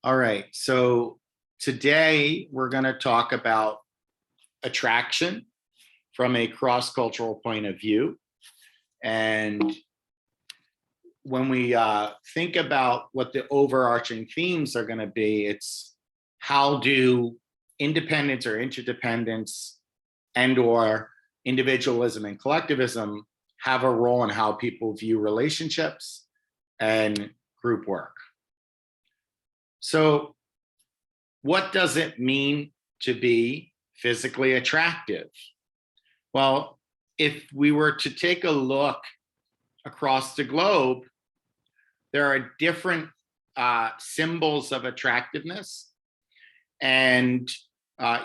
All right, so today we're going to talk about attraction from a cross-cultural point of view. And when we think about what the overarching themes are going to be, it's how do independence or interdependence and/or individualism and collectivism have a role in how people view relationships and group work. So what does it mean to be physically attractive? Well, if we were to take a look across the globe, there are different symbols of attractiveness. And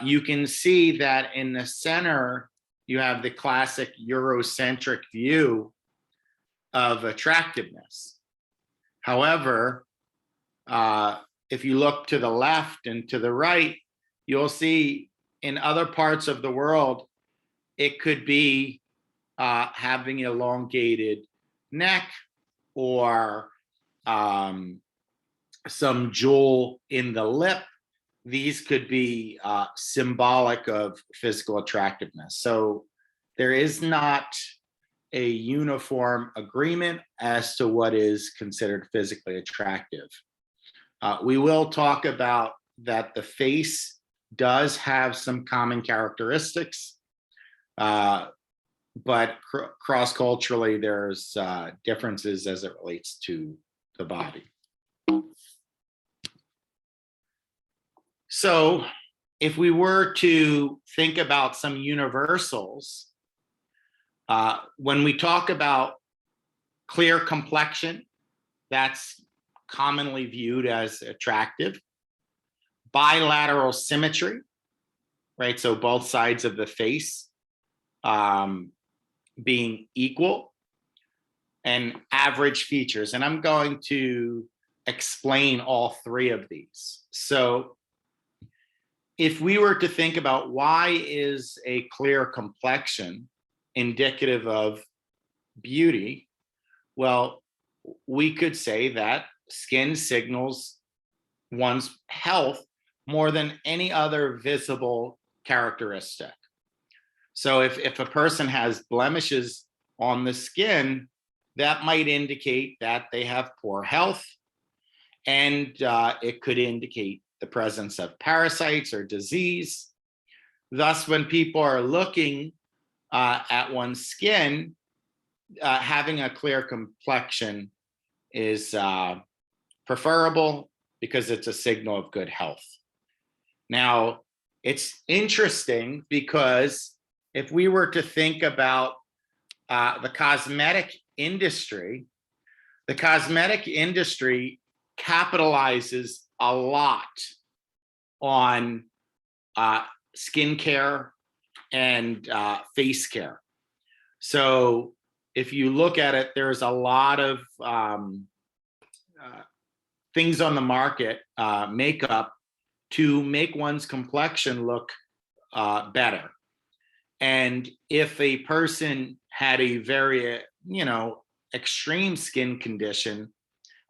you can see that in the center, you have the classic Eurocentric view of attractiveness. However, if you look to the left and to the right, you'll see in other parts of the world, it could be having an elongated neck or some jewel in the lip. These could be symbolic of physical attractiveness. So there is not a uniform agreement as to what is considered physically attractive. We will talk about that the face does have some common characteristics, but cross-culturally there's differences as it relates to the body. So if we were to think about some universals, when we talk about clear complexion, that's commonly viewed as attractive. Bilateral symmetry, right? So both sides of the face being equal, and average features. And I'm going to explain all three of these. So if we were to think about why is a clear complexion indicative of beauty, well, we could say that skin signals one's health more than any other visible characteristic. So if a person has blemishes on the skin, that might indicate that they have poor health, and it could indicate the presence of parasites or disease. Thus, when people are looking at one's skin, having a clear complexion is preferable because it's a signal of good health. Now, it's interesting because if we were to think about the cosmetic industry capitalizes a lot on skincare and face care. So if you look at it, there's a lot of things on the market, makeup, to make one's complexion look better. And if a person had a very, extreme skin condition,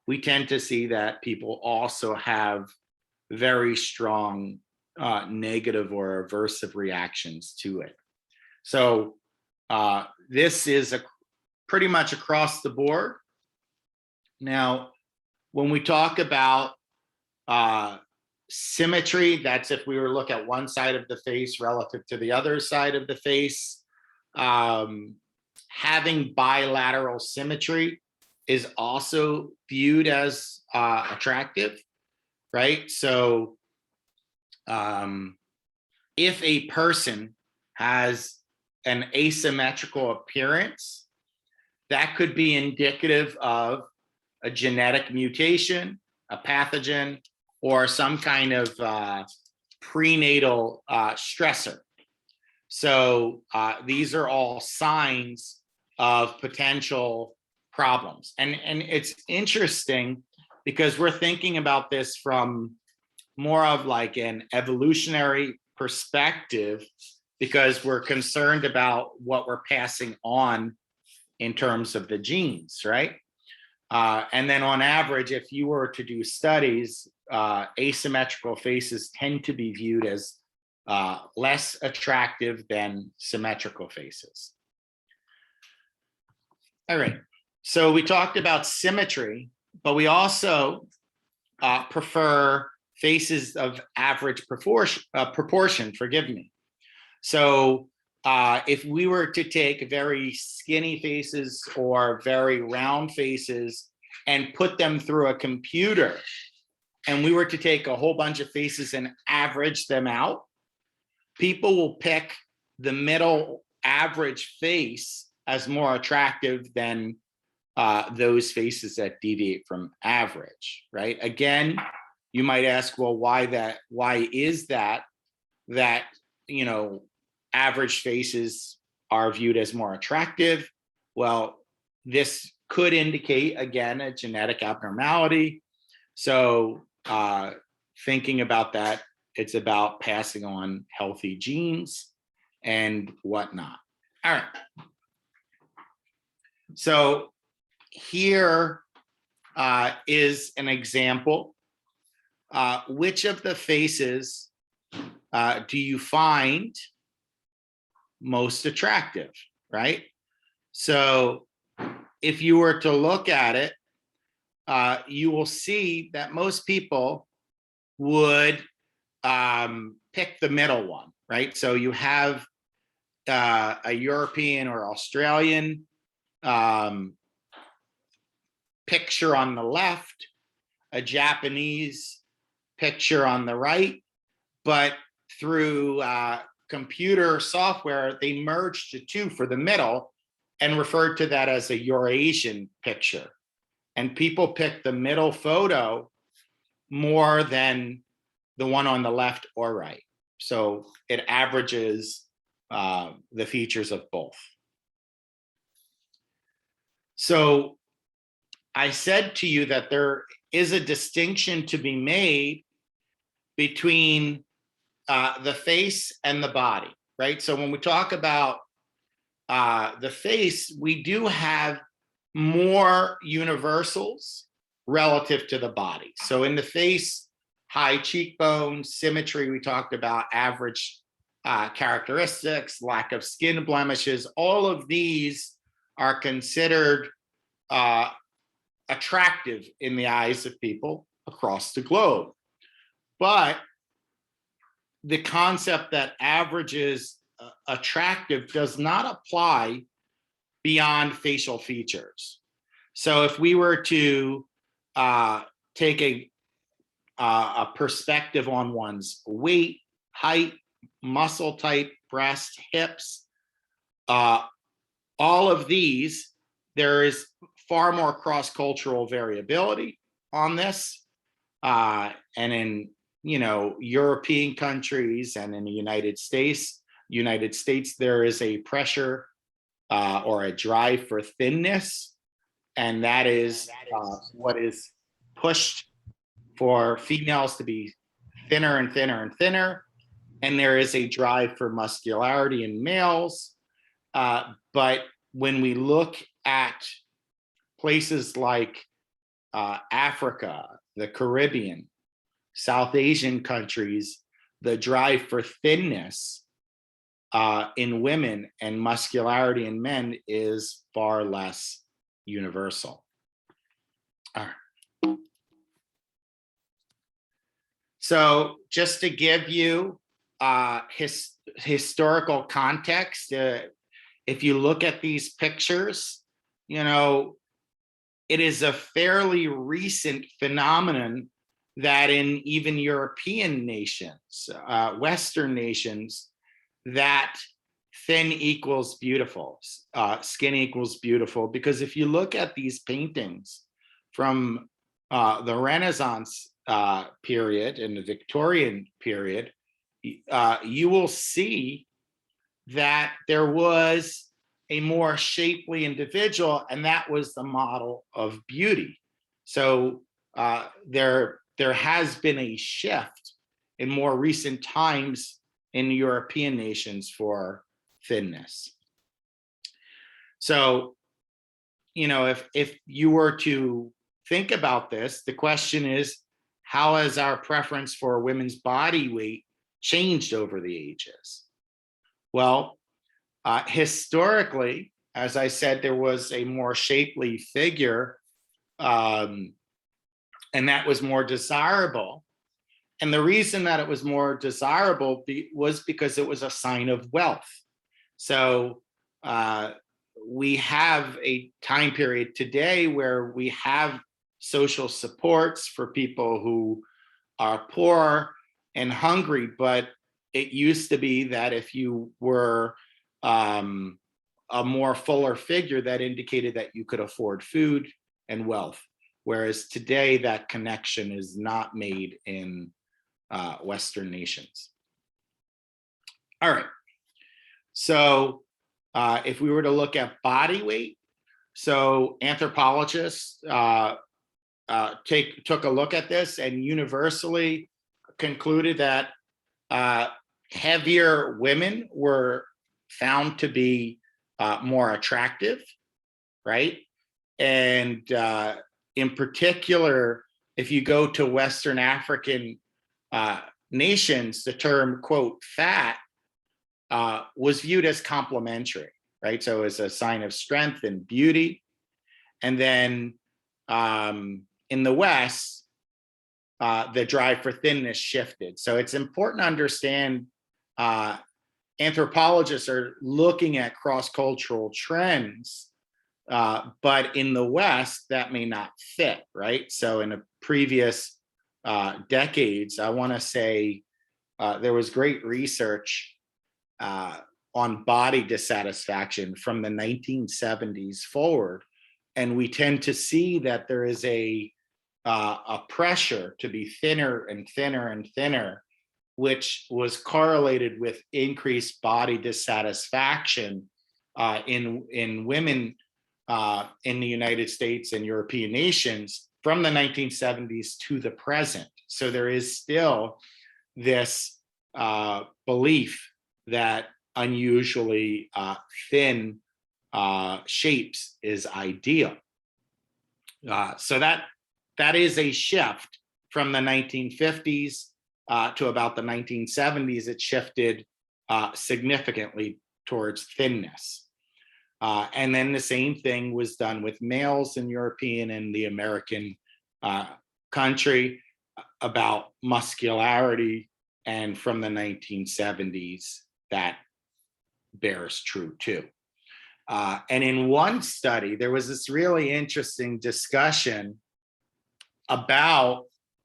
we tend to see that people also have very strong negative or aversive reactions to it. So this is pretty much across the board. Now, when we talk about symmetry, that's if we were to look at one side of the face relative to the other side of the face. Having bilateral symmetry is also viewed as attractive, right? So if a person has an asymmetrical appearance, that could be indicative of a genetic mutation, a pathogen, or some kind of prenatal stressor. So these are all signs of potential problems. And it's interesting because we're thinking about this from more of like an evolutionary perspective, because we're concerned about what we're passing on in terms of the genes, right? And then on average, if you were to do studies, asymmetrical faces tend to be viewed as less attractive than symmetrical faces. All right, so we talked about symmetry, but we also prefer faces of average proportion, forgive me. So if we were to take very skinny faces or very round faces and put them through a computer, and we were to take a whole bunch of faces and average them out, people will pick the middle average face as more attractive than those faces that deviate from average, right? Again, you might ask, well, why is that, you know, average faces are viewed as more attractive? Well, this could indicate, again, a genetic abnormality. So thinking about that, it's about passing on healthy genes and whatnot. All right. So here is an example. Which of the faces do you find most attractive, right? So if you were to look at it, you will see that most people would pick the middle one, right? So you have a European or Australian picture on the left, a Japanese picture on the right, but through computer software, they merged the two for the middle and referred to that as a Eurasian picture. And people pick the middle photo more than the one on the left or right. So it averages the features of both. So I said to you that there is a distinction to be made between the face and the body, right? So when we talk about the face, we do have more universals relative to the body. So in the face, high cheekbones, symmetry, we talked about average characteristics, lack of skin blemishes, all of these are considered attractive in the eyes of people across the globe. But the concept that average is attractive does not apply beyond facial features. So if we were to take a perspective on one's weight, height, muscle type, breast, hips, all of these, there is far more cross-cultural variability on this. And in European countries and in the United States, there is a pressure or a drive for thinness, and that is what is pushed for females to be thinner and thinner and thinner. And there is a drive for muscularity in males. But when we look at places like Africa, the Caribbean, South Asian countries, the drive for thinness in women and muscularity in men is far less universal. All right. So just to give you historical context, if you look at these pictures, it is a fairly recent phenomenon that in even European nations, Western nations, that thin equals beautiful, skin equals beautiful. Because if you look at these paintings from the Renaissance period and the Victorian period, you will see that there was a more shapely individual, and that was the model of beauty. So there has been a shift in more recent times in European nations for thinness. So if you were to think about this, the question is, how has our preference for women's body weight changed over the ages? Well, historically, as I said, there was a more shapely figure, and that was more desirable. And the reason that it was more desirable was because it was a sign of wealth. So we have a time period today where we have social supports for people who are poor and hungry, but it used to be that if you were a more fuller figure, that indicated that you could afford food and wealth. Whereas today, that connection is not made in Western nations. All right. So if we were to look at body weight, so anthropologists took a look at this and universally concluded that heavier women were found to be more attractive, right? And in particular, if you go to Western African nations, the term, quote, fat was viewed as complimentary, right? So as a sign of strength and beauty. And then in the West, the drive for thinness shifted. So it's important to understand anthropologists are looking at cross-cultural trends, but in the West, that may not fit, right? So in the previous decades, I want to say there was great research on body dissatisfaction from the 1970s forward, and we tend to see that there is a pressure to be thinner and thinner and thinner, which was correlated with increased body dissatisfaction in women in the United States and European nations from the 1970s to the present. So there is still this belief that unusually thin shapes is ideal. So that is a shift from the 1950s to about the 1970s. It shifted significantly towards thinness. And then the same thing was done with males in European and the American country about muscularity. And from the 1970s, that bears true too. And in one study, there was this really interesting discussion about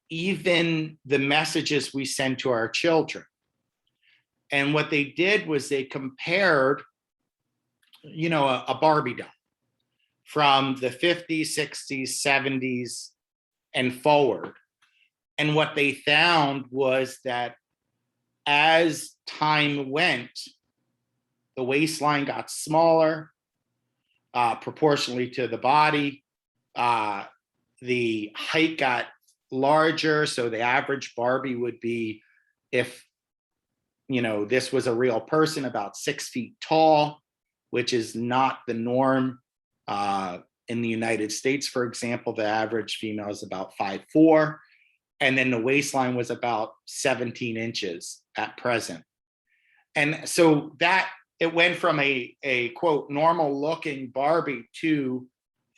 even the messages we send to our children. And what they did was they compared, a Barbie doll from the 50s, 60s, 70s, and forward. And what they found was that as time went, the waistline got smaller proportionally to the body. The height got larger. So the average Barbie would be, if this was a real person, about 6 feet tall, which is not the norm. In the United States, for example, the average female is about 5'4". And then the waistline was about 17 inches at present. And so that it went from a quote, normal looking Barbie to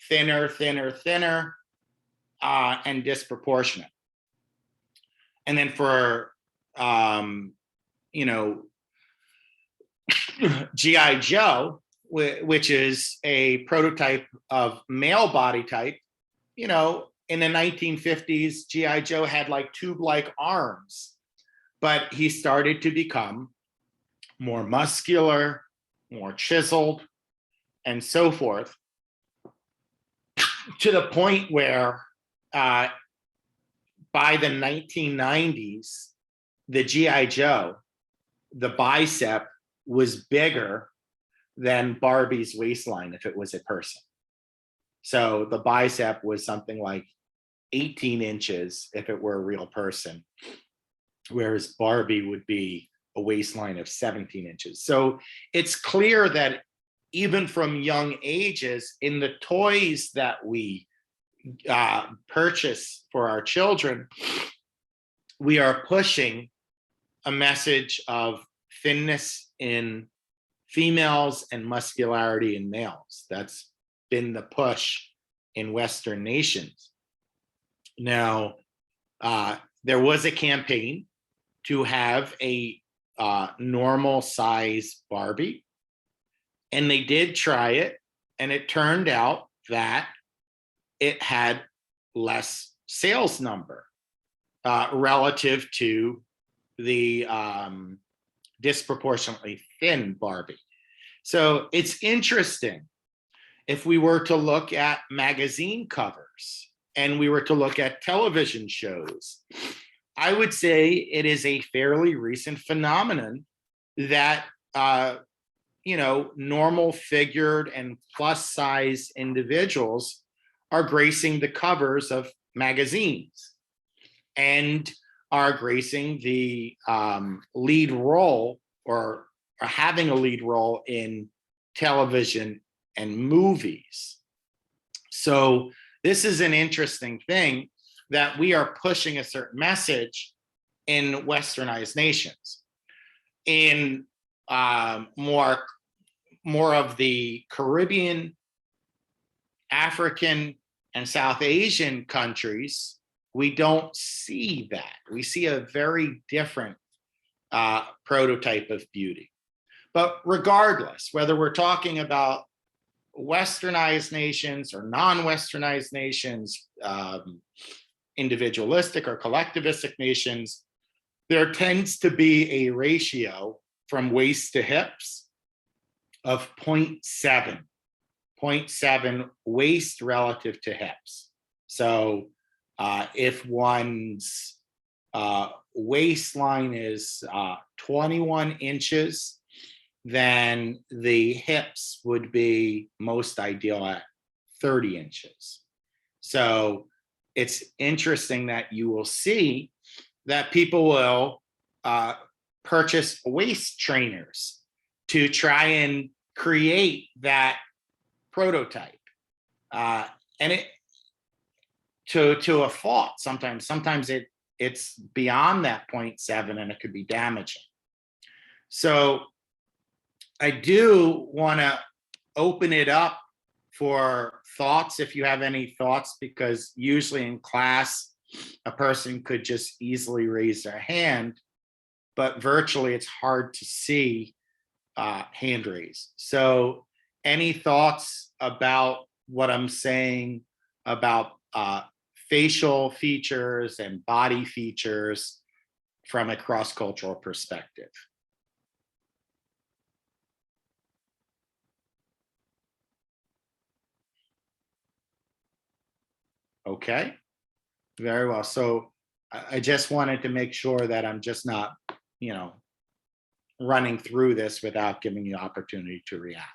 thinner, thinner, thinner, and disproportionate. And then for, G.I. Joe, which is a prototype of male body type, in the 1950s, G.I. Joe had like tube-like arms, but he started to become more muscular, more chiseled, and so forth, to the point where by the 1990s, the G.I. Joe, the bicep was bigger than Barbie's waistline if it was a person. So the bicep was something like 18 inches if it were a real person, whereas Barbie would be a waistline of 17 inches. So it's clear that even from young ages, in the toys that we purchase for our children, we are pushing a message of thinness in females and muscularity in males. That's been the push in Western nations. Now, there was a campaign to have a normal size Barbie, and they did try it, and it turned out that it had less sales number relative to the disproportionately thin Barbie. So it's interesting. If we were to look at magazine covers and we were to look at television shows, I would say it is a fairly recent phenomenon that normal figured and plus size individuals are gracing the covers of magazines and are gracing the lead role or having a lead role in television and movies. So this is an interesting thing, that we are pushing a certain message in westernized nations. In more of the Caribbean, African, and South Asian countries, we don't see that. We see a very different prototype of beauty. But regardless, whether we're talking about westernized nations or non-westernized nations, individualistic or collectivistic nations, there tends to be a ratio from waist to hips of 0.7 waist relative to hips. So if one's waistline is 21 inches, then the hips would be most ideal at 30 inches. So it's interesting that you will see that people will purchase waist trainers to try and create that prototype. And it to a fault sometimes. Sometimes it's beyond that 0.7 and it could be damaging. So I do want to open it up for thoughts, if you have any thoughts, because usually in class, a person could just easily raise their hand, but virtually it's hard to see hand raise. So any thoughts about what I'm saying about facial features and body features from a cross-cultural perspective? Okay, very well. So I just wanted to make sure that I'm just not, running through this without giving you opportunity to react.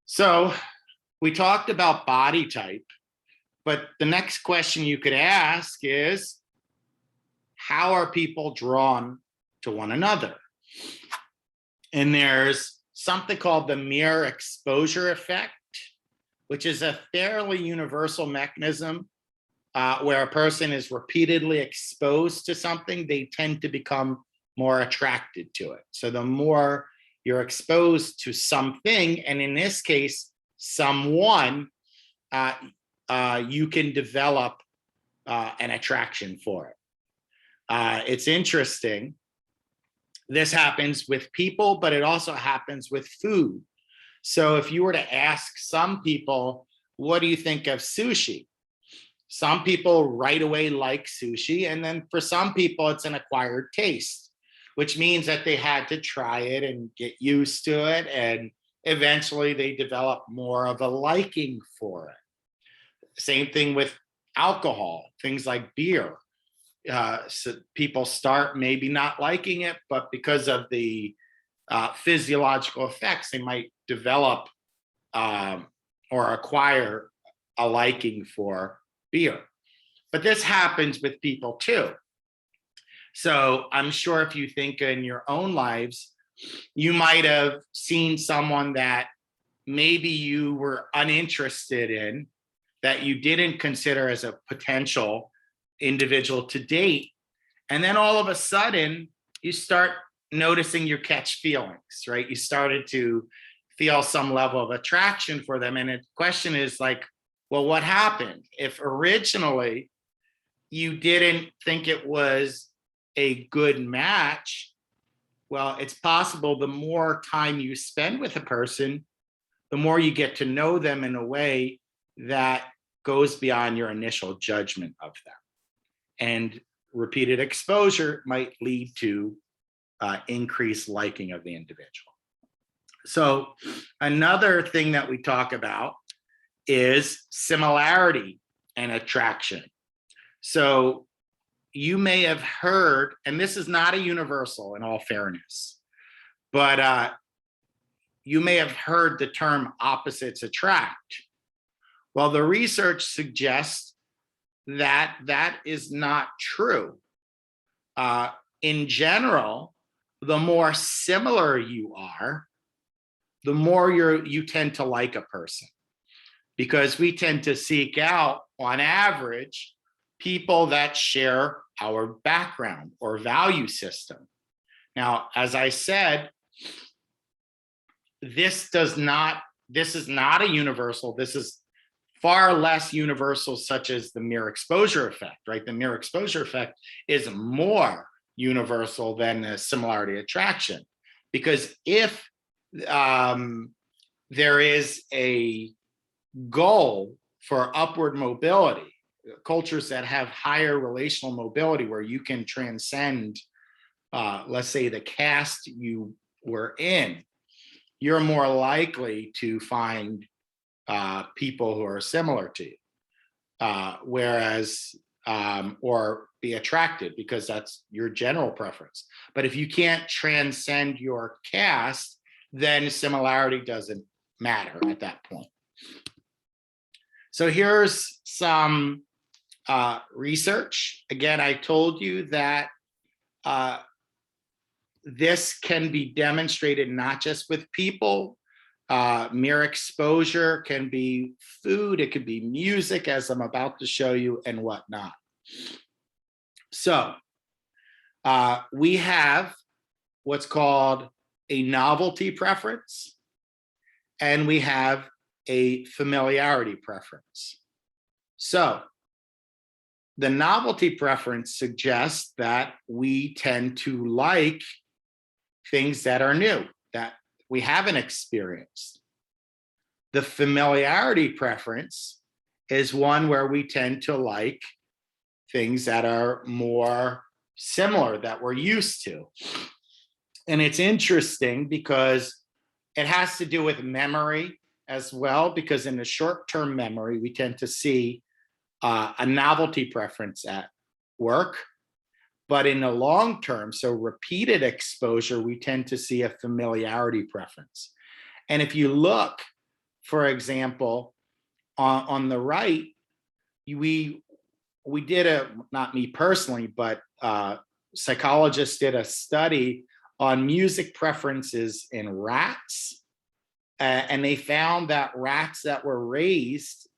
So we talked about body type, but the next question you could ask is, how are people drawn to one another? And there's something called the mere exposure effect, which is a fairly universal mechanism where a person is repeatedly exposed to something, they tend to become more attracted to it. So the more you're exposed to something, and in this case, someone, you can develop an attraction for it. It's interesting. This happens with people, but it also happens with food. So if you were to ask some people, what do you think of sushi? Some people right away like sushi. And then for some people, it's an acquired taste, which means that they had to try it and get used to it. And eventually they develop more of a liking for it. Same thing with alcohol, things like beer. So people start maybe not liking it, but because of the physiological effects, they might develop or acquire a liking for beer. But this happens with people too. So I'm sure if you think in your own lives, You might have seen someone that maybe you were uninterested in, that you didn't consider as a potential individual to date. And then all of a sudden, you start noticing you catch feelings, right? You started to feel some level of attraction for them. And the question is like, well, what happened? If originally you didn't think it was a good match, well, it's possible the more time you spend with a person, the more you get to know them in a way that goes beyond your initial judgment of them. And repeated exposure might lead to increased liking of the individual. So another thing that we talk about is similarity and attraction. So you may have heard, and this is not a universal in all fairness, but you may have heard the term opposites attract. Well, the research suggests that that is not true. In general, the more similar you are, the more you tend to like a person, because we tend to seek out, on average, people that share our background or value system. Now, as I said, this is not a universal. This is far less universal, such as the mere exposure effect, right? The mere exposure effect is more universal than the similarity attraction, because if there is a goal for upward mobility, cultures that have higher relational mobility where you can transcend, let's say, the caste you were in, you're more likely to find people who are similar to you, whereas, or be attracted, because that's your general preference. But if you can't transcend your caste, then similarity doesn't matter at that point. So here's some research. Again, I told you that this can be demonstrated not just with people. Mere exposure can be food, it could be music, as I'm about to show you, and whatnot. So we have what's called a novelty preference, and we have a familiarity preference. So the novelty preference suggests that we tend to like things that are new, that we haven't experienced. The familiarity preference is one where we tend to like things that are more similar, that we're used to. And it's interesting because it has to do with memory as well, because in the short-term memory, we tend to see a novelty preference at work. But in the long term, so repeated exposure, we tend to see a familiarity preference. And if you look, for example, on the right, we did not me personally, but psychologists did a study on music preferences in rats. And they found that rats that were raised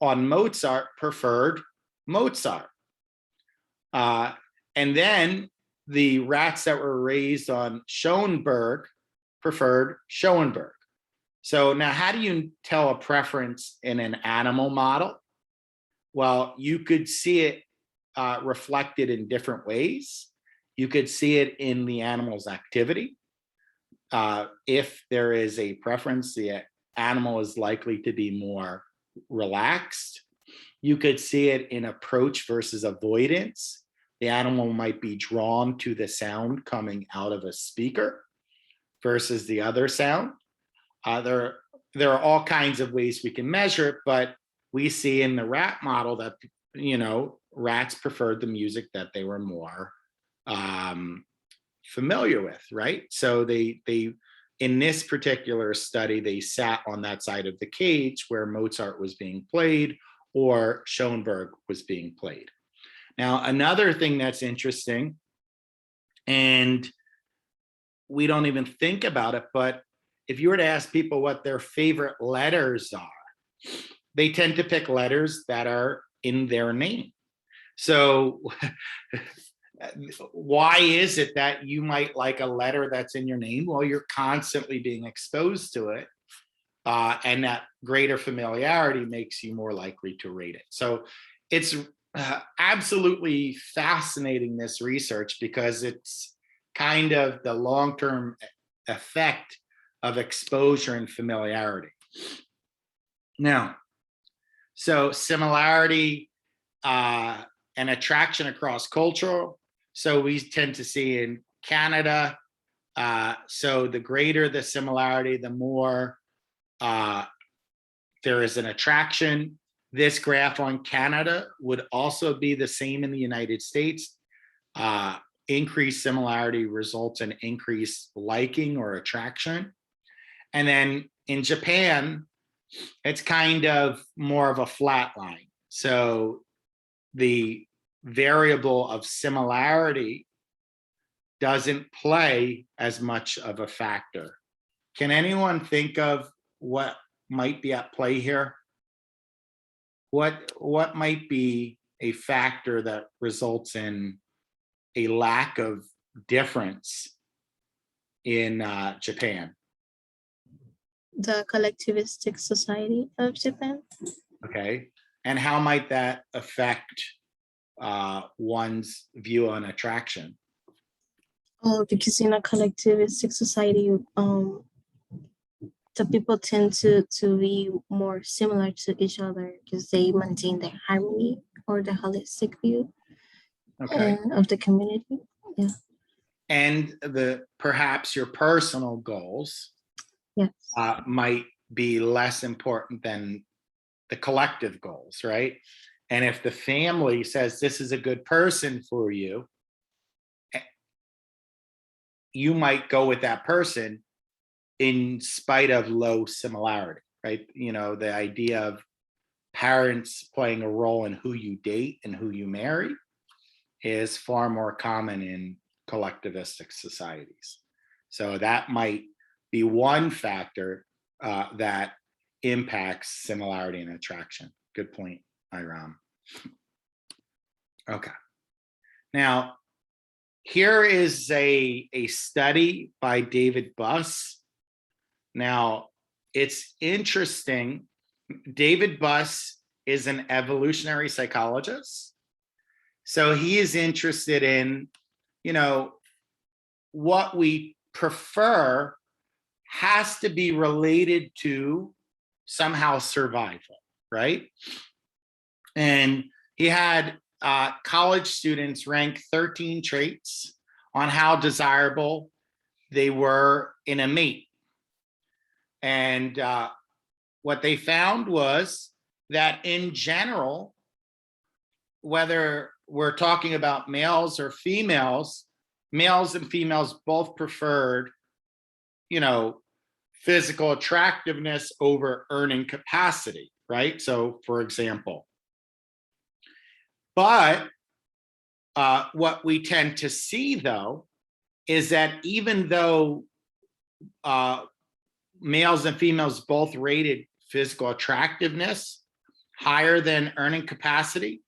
on Mozart preferred Mozart. And then the rats that were raised on Schoenberg preferred Schoenberg. So now, how do you tell a preference in an animal model? Well, you could see it reflected in different ways. You could see it in the animal's activity. If there is a preference, the animal is likely to be more relaxed. You could see it in approach versus avoidance. The animal might be drawn to the sound coming out of a speaker versus the other sound. There are all kinds of ways we can measure it, but we see in the rat model that, rats preferred the music that they were more familiar with, right? So they in this particular study, they sat on that side of the cage where Mozart was being played or Schoenberg was being played. Now, another thing that's interesting, and we don't even think about it, but if you were to ask people what their favorite letters are, they tend to pick letters that are in their name. So why is it that you might like a letter that's in your name? Well, you're constantly being exposed to it. And that greater familiarity makes you more likely to rate it. So it's absolutely fascinating, this research, because it's kind of the long-term effect of exposure and familiarity. Now, so similarity and attraction across cultural. So we tend to see in Canada, so the greater the similarity, the more there is an attraction. This graph on Canada would also be the same in the United States. Increased similarity results in increased liking or attraction. And then in Japan, it's kind of more of a flat line. So the variable of similarity doesn't play as much of a factor. Can anyone think of what might be at play here? What might be a factor that results in a lack of difference in Japan? The collectivistic society of Japan. Okay, and how might that affect one's view on attraction? Oh, because in a collectivistic society, the people tend to be more similar to each other because they maintain their harmony or the holistic view of the community. Yeah. And perhaps your personal goals, yes, might be less important than the collective goals, right? And if the family says this is a good person for you, you might go with that person in spite of low similarity, right? You know, the idea of parents playing a role in who you date and who you marry is far more common in collectivistic societies. So that might be one factor that impacts similarity and attraction. Good point, Iram. Okay. Now, here is a study by David Buss. Now, it's interesting. David Buss is an evolutionary psychologist. So he is interested in, you know, what we prefer has to be related to somehow survival, right? And he had college students rank 13 traits on how desirable they were in a mate. And what they found was that in general, whether we're talking about males or females, males and females both preferred, you know, physical attractiveness over earning capacity, right? So, for example, but what we tend to see, though, is that even though males and females both rated physical attractiveness higher than earning capacity,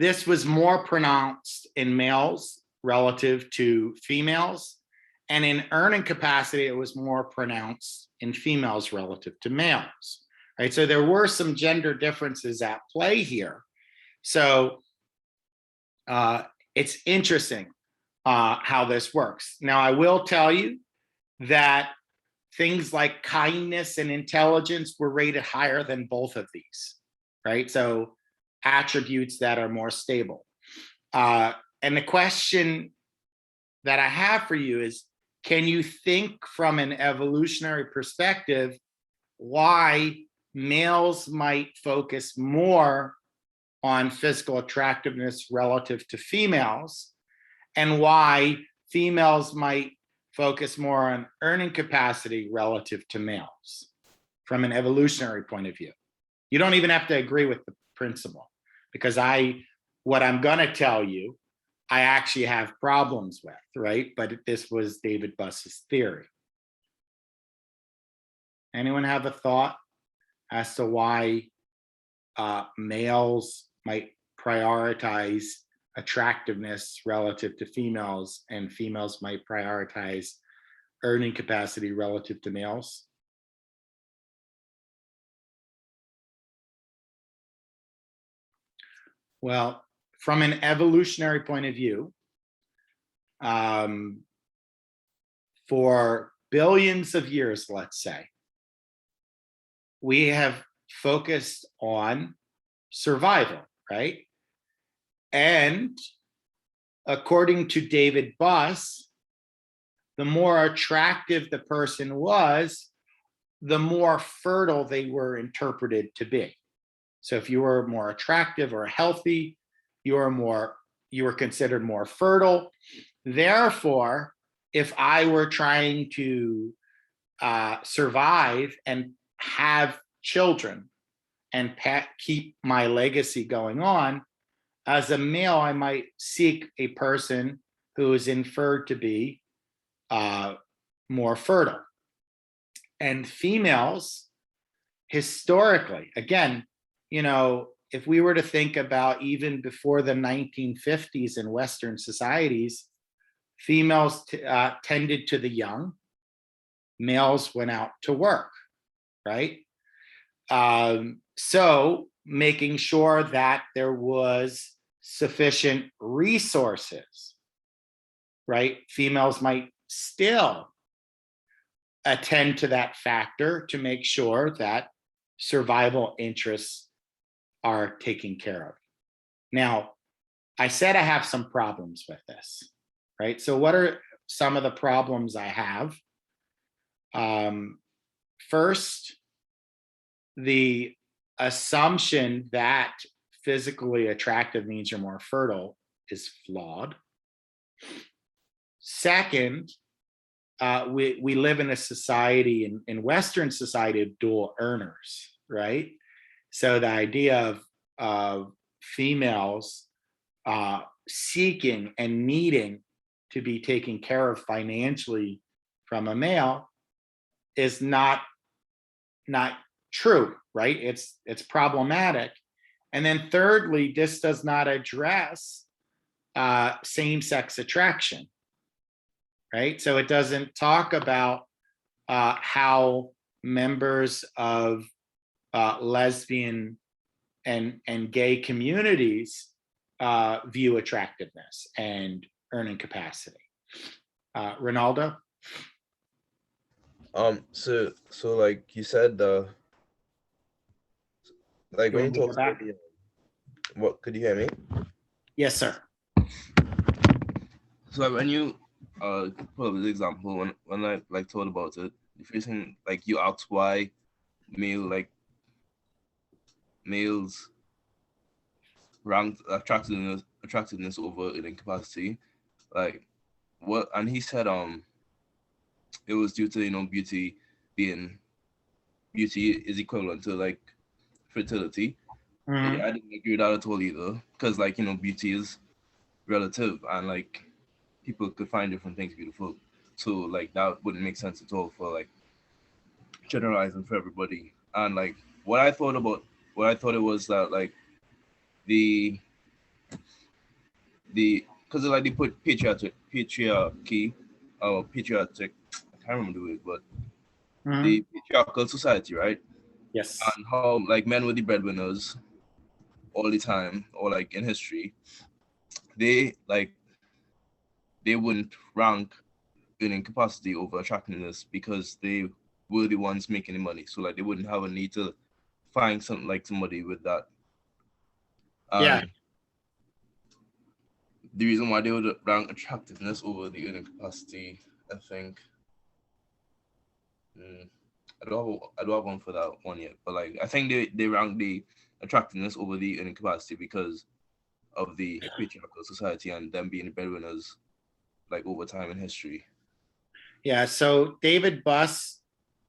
this was more pronounced in males relative to females. And in earning capacity, it was more pronounced in females relative to males, right? So there were some gender differences at play here. So it's interesting how this works. Now, I will tell you that things like kindness and intelligence were rated higher than both of these, right? So attributes that are more stable. And the question that I have for you is, can you think from an evolutionary perspective why males might focus more on physical attractiveness relative to females, and why females might focus more on earning capacity relative to males from an evolutionary point of view? You don't even have to agree with the principle, because what I'm going to tell you I actually have problems with, right? But this was David Buss's theory. Anyone have a thought as to why males might prioritize attractiveness relative to females and females might prioritize earning capacity relative to males? Well, from an evolutionary point of view, for billions of years, let's say, we have focused on survival, right? And according to David Buss, the more attractive the person was, the more fertile they were interpreted to be. So if you were more attractive or healthy, you were considered more fertile. Therefore, if I were trying to survive and have children and keep my legacy going on, as a male, I might seek a person who is inferred to be more fertile. And females, historically, again, if we were to think about even before the 1950s in Western societies, females tended to the young, males went out to work, right? So making sure that there was sufficient resources, right? Females might still attend to that factor to make sure that survival interests are taken care of. Now, I said I have some problems with this, right? So what are some of the problems I have? First, the assumption that physically attractive means you're more fertile is flawed. Second, we live in a society, in Western society, of dual earners, right? So the idea of females seeking and needing to be taken care of financially from a male is not true, right? It's problematic. And then thirdly, this does not address same-sex attraction, right? So it doesn't talk about how members of lesbian and gay communities view attractiveness and earning capacity. Ronaldo? So like you said, like You when you want me to talk go about back? what, could you hear me? Yes, sir. So like, when you put up the example, when I like thought about it, the first thing, like, you asked why males ranked attractiveness over earning capacity, like what, and he said it was due to beauty is equivalent to like fertility. Mhm. I didn't agree with that at all either, because like beauty is relative, and like people could find different things beautiful, so like that wouldn't make sense at all for like generalizing for everybody. And like what I thought it was that like the because like they put patriarchy patriotic, I can't remember the word, but Mhm. the patriarchal society, right? Yes. And how like men were the breadwinners all the time, or like in history, they wouldn't rank earning capacity over attractiveness because they were the ones making the money. So like they wouldn't have a need to find somebody with that. Yeah. And the reason why they would rank attractiveness over the earning capacity, I think, I don't have one for that one yet, but like I think they rank the attractiveness over the earning capacity because of the patriarchal society and them being the breadwinners like over time in history. Yeah. So David Buss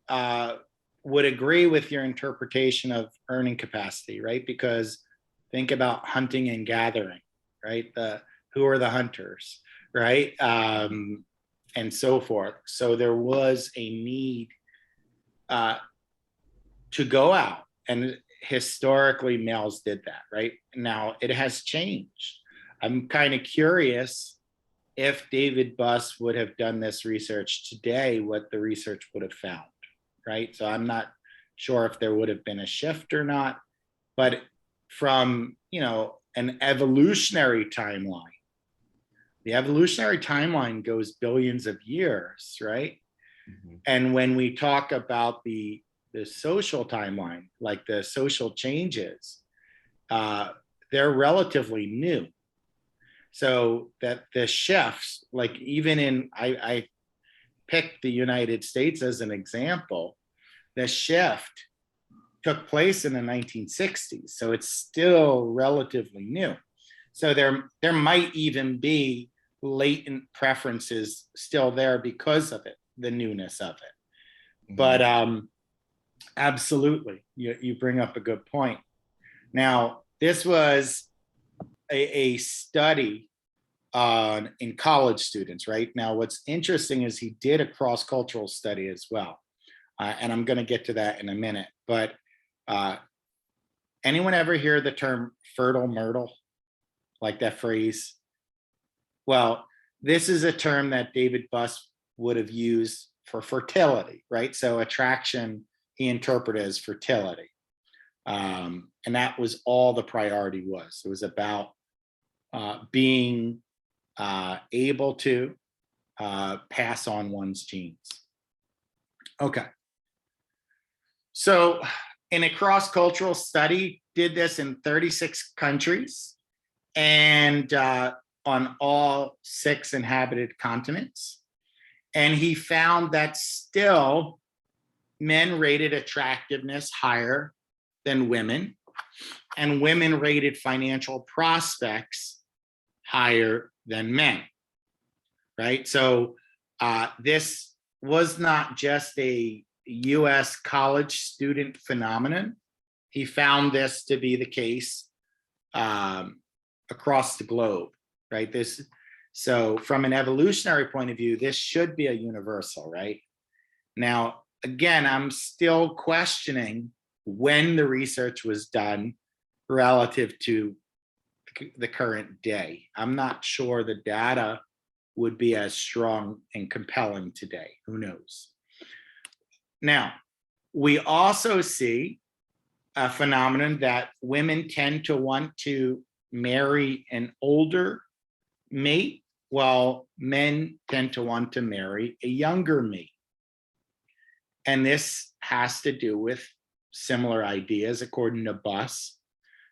would agree with your interpretation of earning capacity, right? Because think about hunting and gathering, right? The who are the hunters, right? And so forth. So there was a need to go out, and historically males did that, right? Now it has changed. I'm kind of curious if David Buss would have done this research today, what the research would have found, right? So I'm not sure if there would have been a shift or not, but from, an evolutionary timeline, the evolutionary timeline goes billions of years, right? Mhm. And when we talk about the social timeline, like the social changes, they're relatively new. So that the shifts, like even in, I picked the United States as an example, the shift took place in the 1960s. So it's still relatively new. So there might even be latent preferences still there because of it, the newness of it. Mhm. But absolutely, you bring up a good point. Now, this was a study in college students, right? Now, what's interesting is he did a cross-cultural study as well. And I'm going to get to that in a minute. But anyone ever hear the term fertile myrtle, like that phrase? Well, this is a term that David Buss would have used for fertility, right? So attraction, he interpreted as fertility. And that was all the priority was. It was about being able to pass on one's genes. Okay. So in a cross-cultural study, did this in 36 countries and on all 6 inhabited continents. And he found that still men rated attractiveness higher than women, and women rated financial prospects higher than men, right? So this was not just a US college student phenomenon. He found this to be the case across the globe, right? So from an evolutionary point of view, this should be a universal, right? Now, again, I'm still questioning when the research was done relative to the current day. I'm not sure the data would be as strong and compelling today. Who knows? Now, we also see a phenomenon that women tend to want to marry an older mate, while men tend to want to marry a younger mate. And this has to do with similar ideas, according to Buss.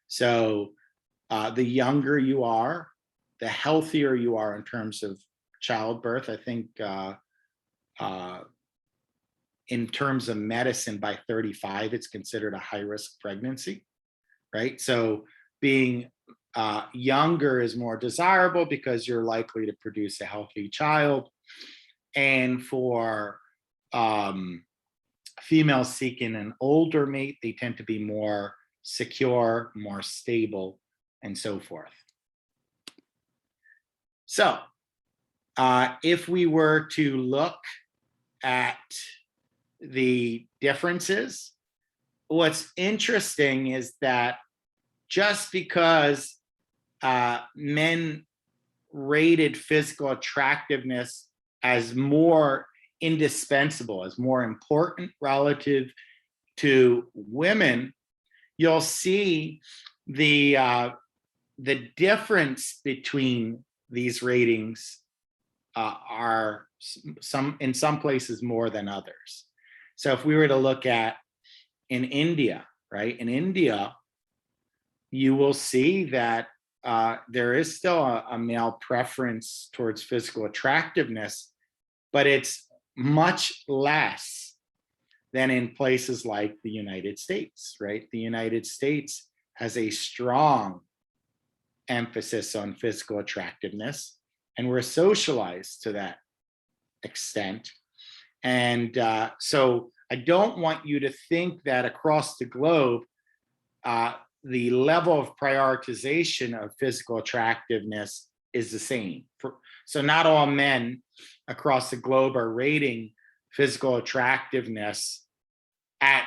So the younger you are, the healthier you are in terms of childbirth. I think in terms of medicine, by 35, it's considered a high-risk pregnancy, right? So being younger is more desirable because you're likely to produce a healthy child. And for females seeking an older mate, they tend to be more secure, more stable, and so forth. So if we were to look at the differences, what's interesting is that just because men rated physical attractiveness as more indispensable, as more important relative to women, you'll see the difference between these ratings are in some places more than others. So if we were to look at in India, right? In India, you will see that there is still a male preference towards physical attractiveness, but it's much less than in places like the United States, right? The United States has a strong emphasis on physical attractiveness, and we're socialized to that extent. And so I don't want you to think that across the globe, the level of prioritization of physical attractiveness is the same. So not all men across the globe are rating physical attractiveness at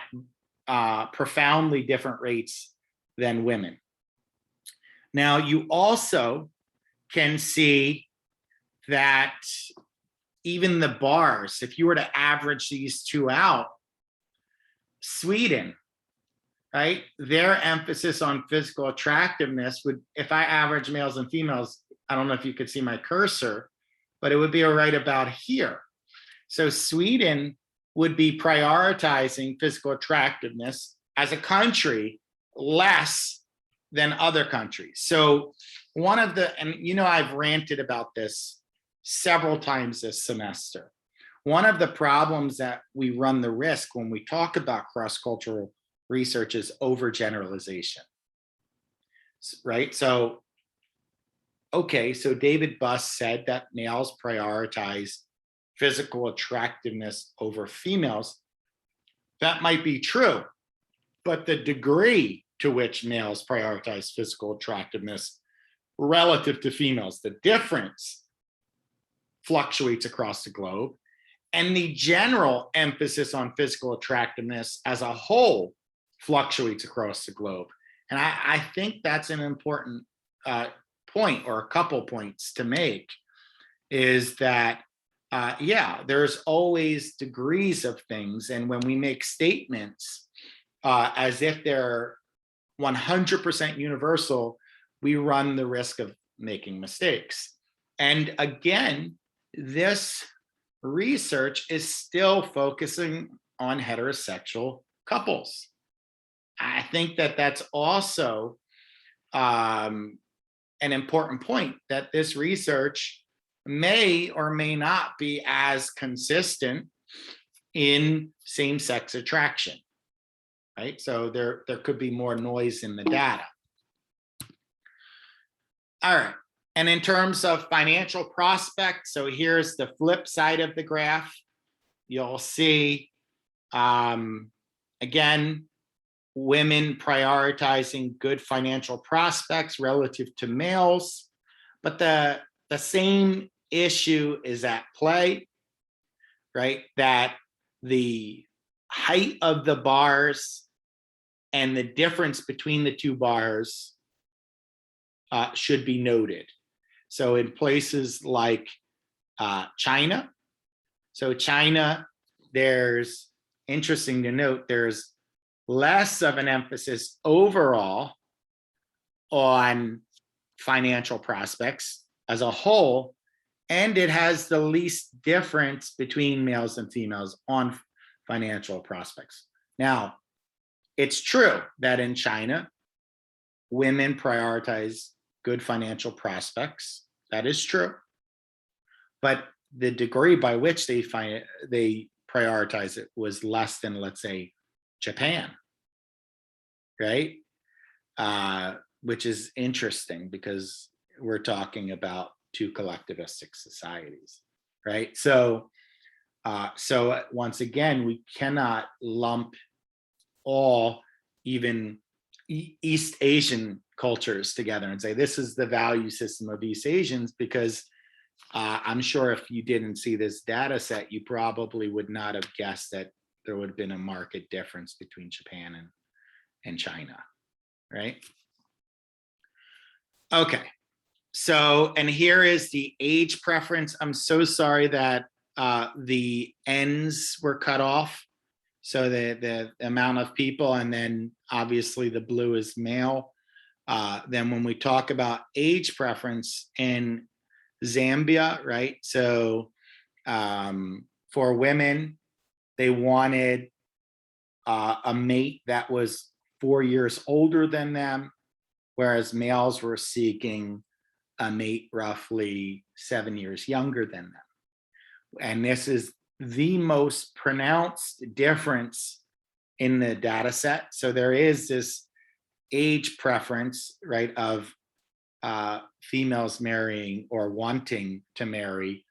profoundly different rates than women. Now, you also can see that even the bars, if you were to average these two out, Sweden, right, their emphasis on physical attractiveness would, if I average males and females, I don't know if you could see my cursor, but it would be right about here. So Sweden would be prioritizing physical attractiveness as a country less than other countries. So one of the, and you know, I've ranted about this several times this semester. One of the problems that we run the risk when we talk about cross-cultural research is overgeneralization, right? So, okay, so David Buss said that males prioritize physical attractiveness over females. That might be true, but the degree to which males prioritize physical attractiveness relative to females, the difference fluctuates across the globe. And the general emphasis on physical attractiveness as a whole fluctuates across the globe. And I think that's an important point, or a couple points to make, is that, yeah, there's always degrees of things. And when we make statements as if they're 100% universal, we run the risk of making mistakes. And again, this research is still focusing on heterosexual couples. I think that that's also an important point, that this research may or may not be as consistent in same-sex attraction, right? So there could be more noise in the data. All right. And in terms of financial prospects, so here's the flip side of the graph. You'll see, again, women prioritizing good financial prospects relative to males, but the same issue is at play, right? That the height of the bars and the difference between the two bars should be noted. So in places like China, so China, there's, interesting to note, there's less of an emphasis overall on financial prospects as a whole, and it has the least difference between males and females on financial prospects. Now, it's true that in China, women prioritize good financial prospects. That is true. But the degree by which they prioritize it was less than, let's say, Japan, right? Which is interesting because we're talking about two collectivistic societies, right? So once again, we cannot lump all even East Asian cultures together and say this is the value system of East Asians, because I'm sure if you didn't see this data set, you probably would not have guessed that there would have been a marked difference between Japan and China, right? Okay, so, and here is the age preference. I'm so sorry that the ends were cut off. So the amount of people, and then obviously the blue is male. Then when we talk about age preference in Zambia, right? So for women, they wanted a mate that was 4 years older than them, whereas males were seeking a mate roughly 7 years younger than them. And this is the most pronounced difference in the data set. So there is this age preference, right, of females marrying or wanting to marry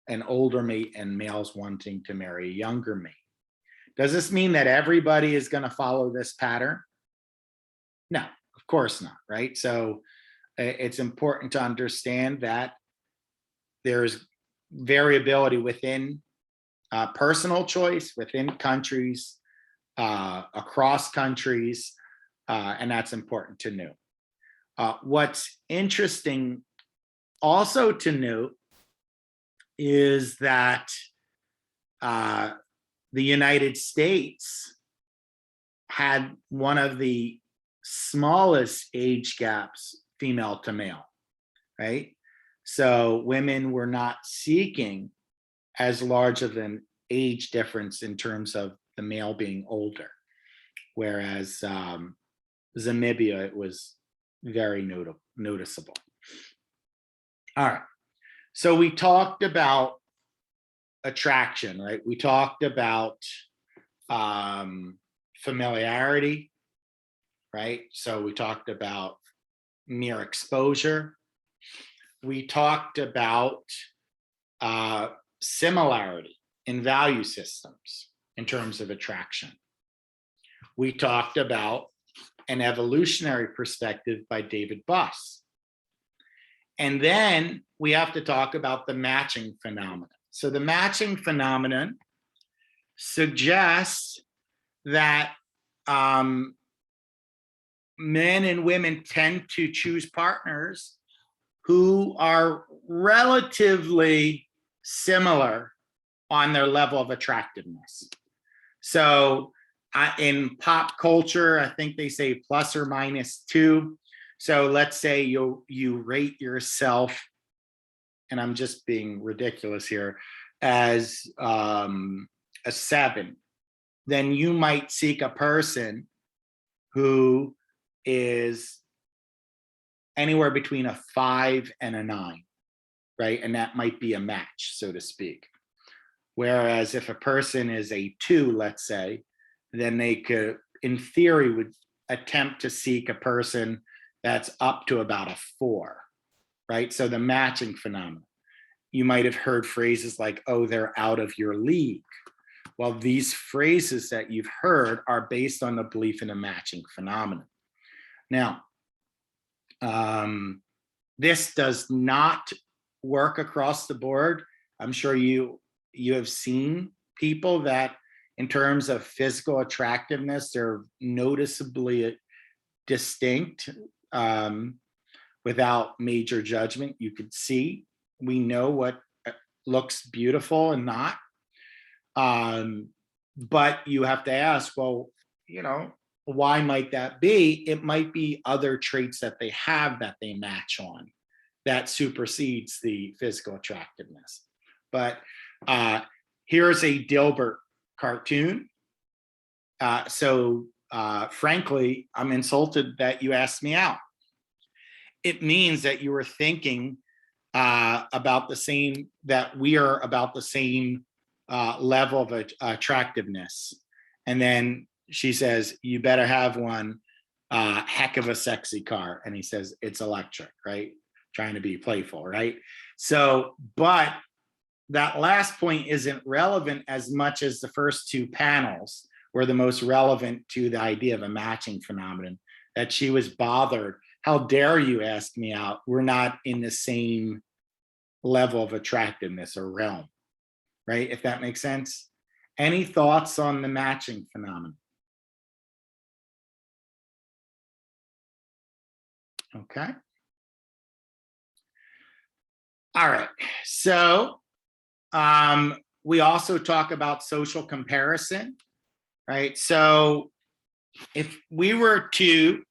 an older mate and males wanting to marry a younger mate. Does this mean that everybody is going to follow this pattern? No, of course not, right? So it's important to understand that there's variability within personal choice, within countries, across countries, and that's important to note. What's interesting also to note is that the United States had one of the smallest age gaps, female to male, right? So women were not seeking as large of an age difference in terms of the male being older, whereas Namibia, it was very noticeable. All right, so we talked about attraction, right? We talked about familiarity, right? So we talked about mere exposure. We talked about similarity in value systems in terms of attraction. We talked about an evolutionary perspective by David Buss. And then we have to talk about the matching phenomenon. So the matching phenomenon suggests that men and women tend to choose partners who are relatively similar on their level of attractiveness. So in pop culture, I think they say plus or minus 2. So let's say you rate yourself, and I'm just being ridiculous here, as a 7. Then you might seek a person who is anywhere between a 5 and a 9, right? And that might be a match, so to speak. Whereas if a person is a 2, let's say, then they could, in theory, would attempt to seek a person that's up to about a 4, right? So the matching phenomenon. You might have heard phrases like, oh, they're out of your league. Well, these phrases that you've heard are based on the belief in a matching phenomenon. Now, this does not work across the board. I'm sure you have seen people that in terms of physical attractiveness, they're noticeably distinct without major judgment. You could see, we know what looks beautiful and not. But you have to ask, well, why might that be? It might be other traits that they have that they match on that supersedes the physical attractiveness. But here's a Dilbert cartoon. So frankly, I'm insulted that you asked me out. It means that you were thinking about the same, that we are about the same level of attractiveness. And then she says, you better have one heck of a sexy car. And he says, it's electric, right? Trying to be playful, right? So, but that last point isn't relevant as much as the first 2 panels were the most relevant to the idea of a matching phenomenon, that she was bothered. How dare you ask me out? We're not in the same level of attractiveness or realm, right? If that makes sense. Any thoughts on the matching phenomenon? Okay. All right. So we also talk about social comparison, right? So if we were to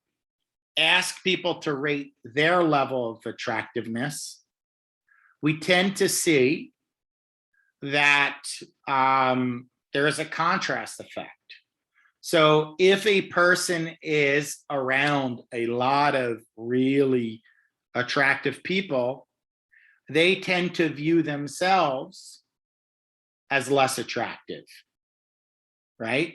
ask people to rate their level of attractiveness, we tend to see that there is a contrast effect. So if a person is around a lot of really attractive people, they tend to view themselves as less attractive, right?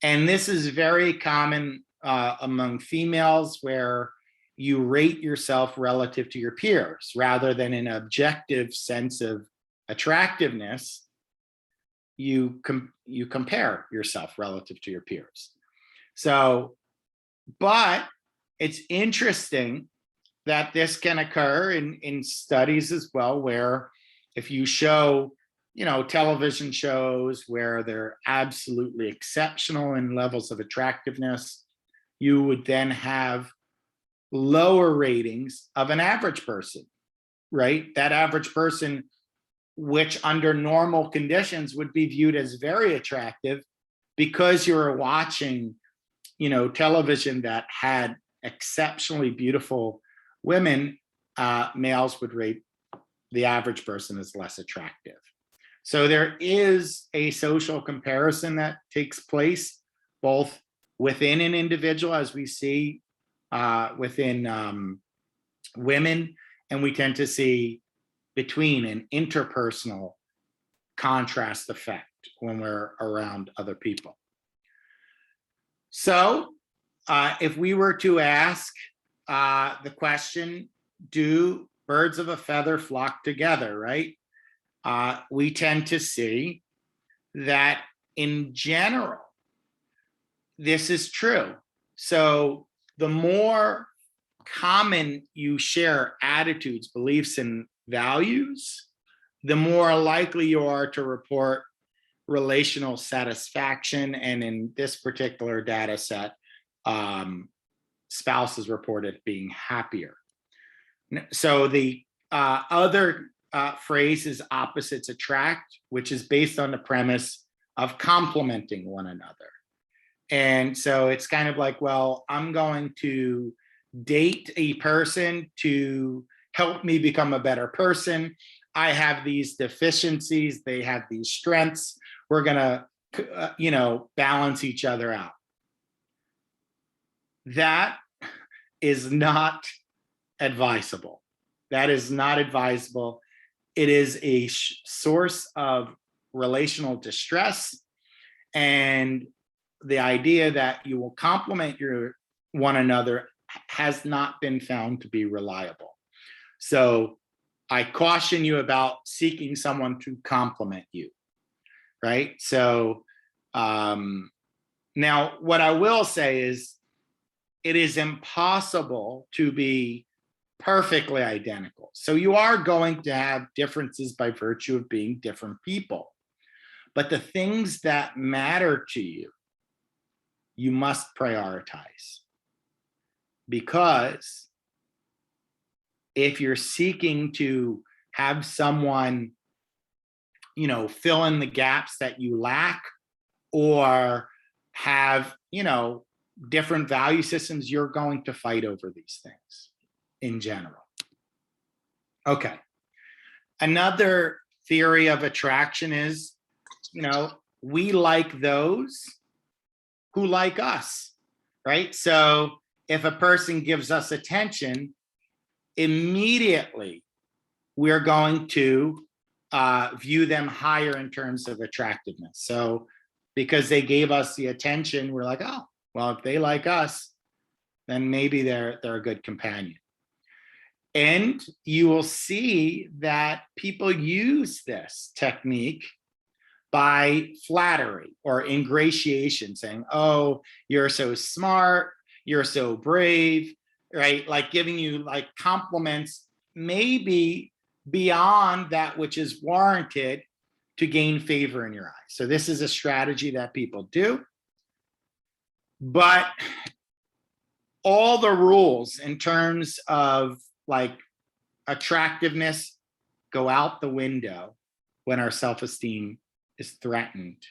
And this is very common among females, where you rate yourself relative to your peers rather than an objective sense of attractiveness. You compare yourself relative to your peers. So, but it's interesting that this can occur in studies as well, where if you show, television shows where they're absolutely exceptional in levels of attractiveness, you would then have lower ratings of an average person, right? That average person, which under normal conditions would be viewed as very attractive, because you were watching, television that had exceptionally beautiful women, males would rate the average person as less attractive. So there is a social comparison that takes place both within an individual, as we see within women, and we tend to see between an interpersonal contrast effect when we're around other people. So if we were to ask the question, do birds of a feather flock together, right? We tend to see that in general, this is true. So the more common you share attitudes, beliefs, and values, the more likely you are to report relational satisfaction. And in this particular data set, spouses reported being happier. So the other phrase is opposites attract, which is based on the premise of complementing one another. And so it's kind of like, well, I'm going to date a person to help me become a better person. I have these deficiencies, they have these strengths. We're gonna, balance each other out. That is not advisable. That is not advisable. It is a source of relational distress, and the idea that you will complement one another has not been found to be reliable. So I caution you about seeking someone to complement you, right? So now what I will say is it is impossible to be perfectly identical. So you are going to have differences by virtue of being different people. But the things that matter to you, you must prioritize. Because if you're seeking to have someone, fill in the gaps that you lack, or have, different value systems, you're going to fight over these things in general. Okay. Another theory of attraction is, we like those who like us, right? So if a person gives us attention, immediately we're going to view them higher in terms of attractiveness. So because they gave us the attention, we're like, oh, well, if they like us, then maybe they're a good companion. And you will see that people use this technique by flattery or ingratiation, saying, oh, you're so smart, you're so brave, right? Like giving you like compliments, maybe beyond that which is warranted to gain favor in your eyes. So this is a strategy that people do. But all the rules in terms of like attractiveness go out the window when our self-esteem is threatened.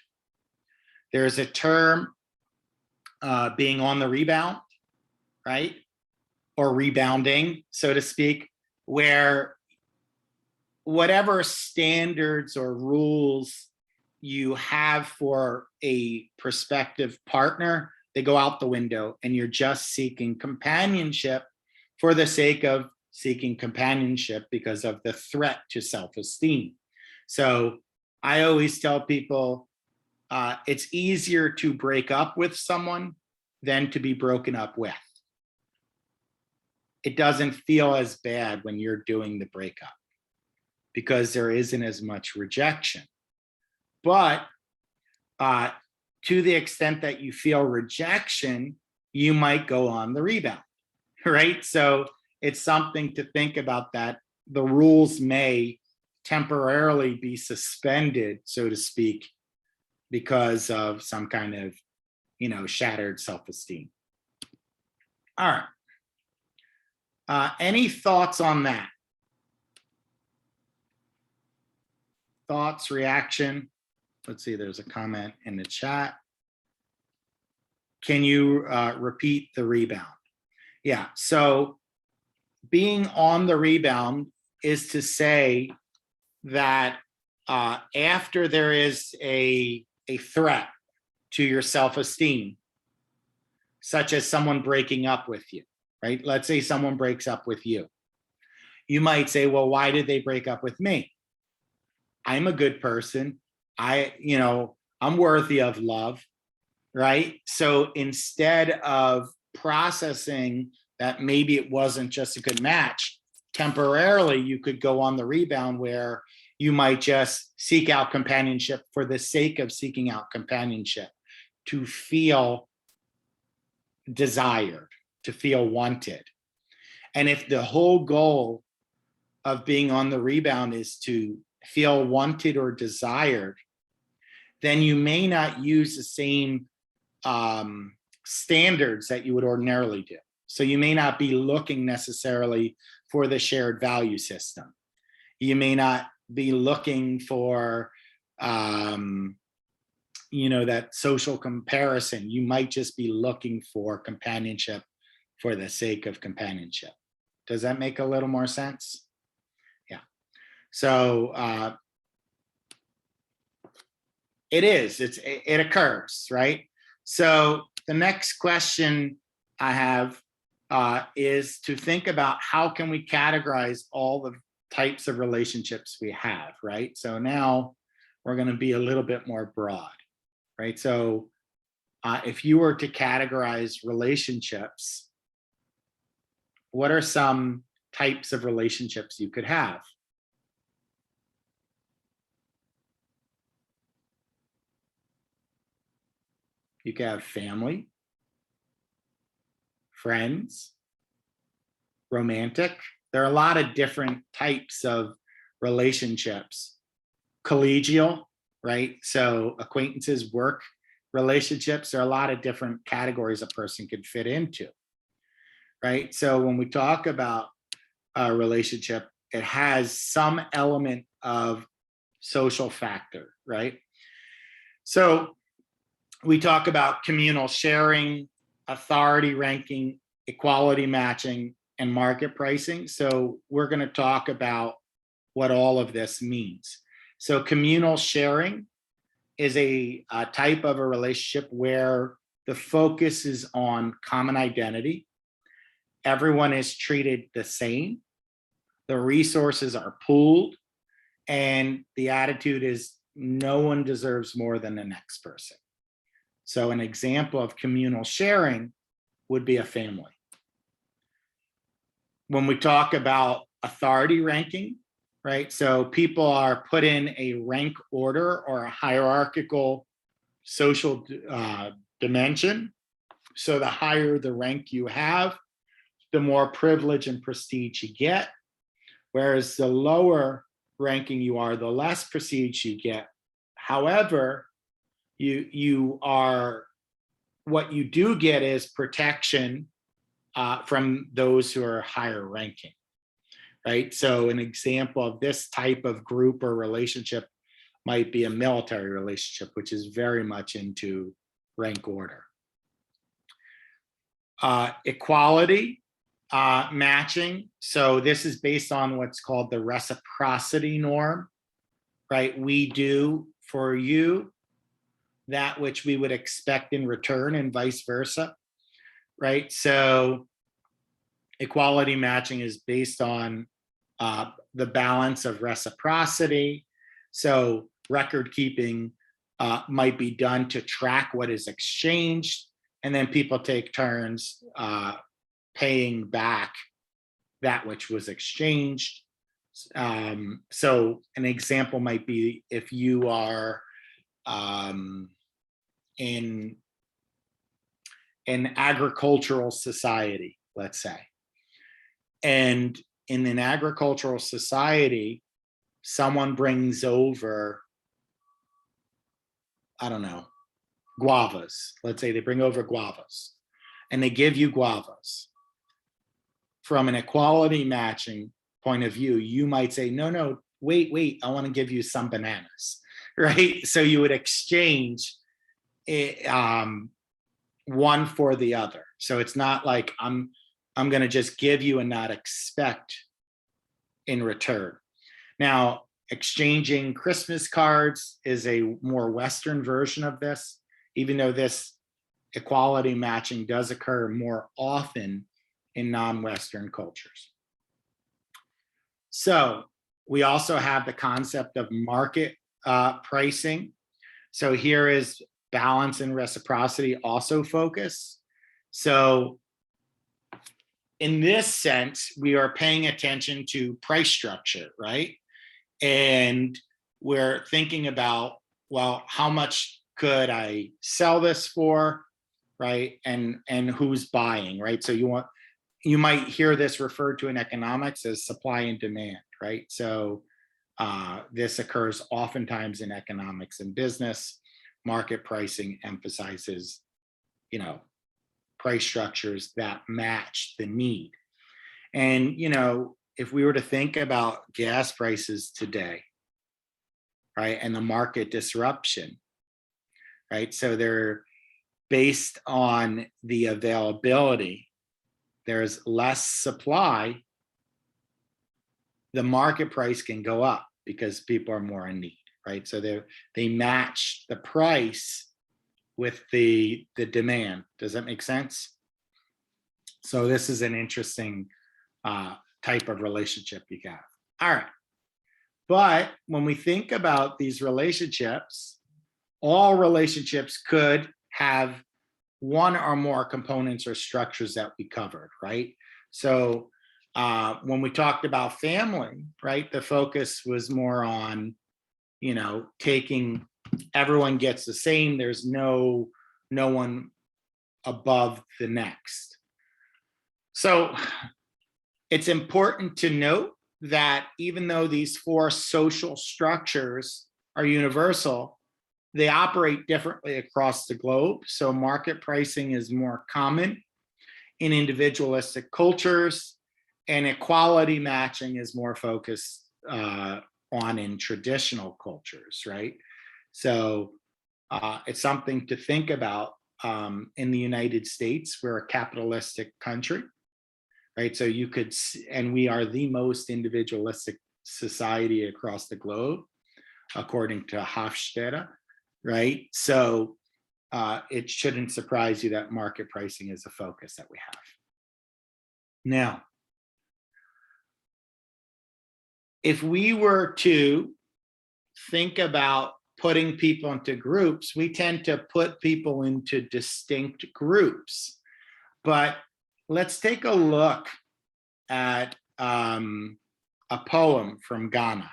There's a term being on the rebound, right? Or rebounding, so to speak, where whatever standards or rules you have for a prospective partner, they go out the window, and you're just seeking companionship for the sake of seeking companionship because of the threat to self-esteem. So I always tell people it's easier to break up with someone than to be broken up with. It doesn't feel as bad when you're doing the breakup because there isn't as much rejection. But to the extent that you feel rejection, you might go on the rebound, right? So it's something to think about, that the rules may temporarily be suspended, so to speak, because of some kind of, shattered self-esteem. All right. Any thoughts on that? Thoughts, reaction? Let's see, there's a comment in the chat. Can you repeat the rebound? Yeah, so being on the rebound is to say that after there is a threat to your self-esteem, such as someone breaking up with you, right? Let's say someone breaks up with you. You might say, well, why did they break up with me? I'm a good person. I'm worthy of love, right? So instead of processing that maybe it wasn't just a good match, temporarily you could go on the rebound where you might just seek out companionship for the sake of seeking out companionship, to feel desired, to feel wanted. And if the whole goal of being on the rebound is to feel wanted or desired, then you may not use the same standards that you would ordinarily do. So you may not be looking necessarily for the shared value system. You may not be looking for, that social comparison. You might just be looking for companionship for the sake of companionship. Does that make a little more sense? Yeah. So it occurs, right? So the next question I have is to think about how can we categorize all the types of relationships we have, right? So now we're going to be a little bit more broad, right? So if you were to categorize relationships, what are some types of relationships you could have? You could have family, friends, romantic. There are a lot of different types of relationships. Collegial, right? So acquaintances, work relationships. There are a lot of different categories a person could fit into, right? So when we talk about a relationship, it has some element of social factor, right? So we talk about communal sharing, authority ranking, equality matching, and market pricing. So we're going to talk about what all of this means. So communal sharing is a type of a relationship where the focus is on common identity. Everyone is treated the same. The resources are pooled, and the attitude is no one deserves more than the next person. So an example of communal sharing would be a family. When we talk about authority ranking, right? So people are put in a rank order or a hierarchical social dimension. So the higher the rank you have, the more privilege and prestige you get. Whereas the lower ranking you are, the less prestige you get. However, what you do get is protection from those who are higher ranking, right? So an example of this type of group or relationship might be a military relationship, which is very much into rank order. Equality matching. So this is based on what's called the reciprocity norm, right? We do for you that which we would expect in return and vice versa, right? So equality matching is based on the balance of reciprocity. So record keeping might be done to track what is exchanged, and then people take turns paying back that which was exchanged. So an example might be if you are in an agricultural society, let's say, And in an agricultural society, someone brings over, I don't know, guavas. Let's say they bring over guavas and they give you guavas. From an equality matching point of view, you might say, no, wait, I want to give you some bananas, right? So you would exchange it, one for the other. So it's not like I'm going to just give you and not expect in return. Now, exchanging Christmas cards is a more Western version of this, even though this equality matching does occur more often in non-Western cultures. So we also have the concept of market pricing. So here is balance and reciprocity also focus. So in this sense, we are paying attention to price structure, right? And we're thinking about, well, how much could I sell this for, right? And who's buying, right? So you might hear this referred to in economics as supply and demand, right? So this occurs oftentimes in economics and business. Market pricing emphasizes, price structures that match the need. And, if we were to think about gas prices today, right, and the market disruption, right? So they're based on the availability. There's less supply. The market price can go up because people are more in need, right? So they match the price with the demand. Does that make sense? So this is an interesting type of relationship you have. All right. But when we think about these relationships, all relationships could have one or more components or structures that we covered, right? So when we talked about family, right, the focus was more on, taking, everyone gets the same. There's no one above the next. So it's important to note that even though these 4 social structures are universal, they operate differently across the globe. So market pricing is more common in individualistic cultures, and equality matching is more focused on in traditional cultures, right? So it's something to think about. In the United States, we're a capitalistic country, right? So you could, and we are the most individualistic society across the globe, according to Hofstede, right? So it shouldn't surprise you that market pricing is a focus that we have. Now, if we were to think about putting people into groups, we tend to put people into distinct groups. But let's take a look at a poem from Ghana.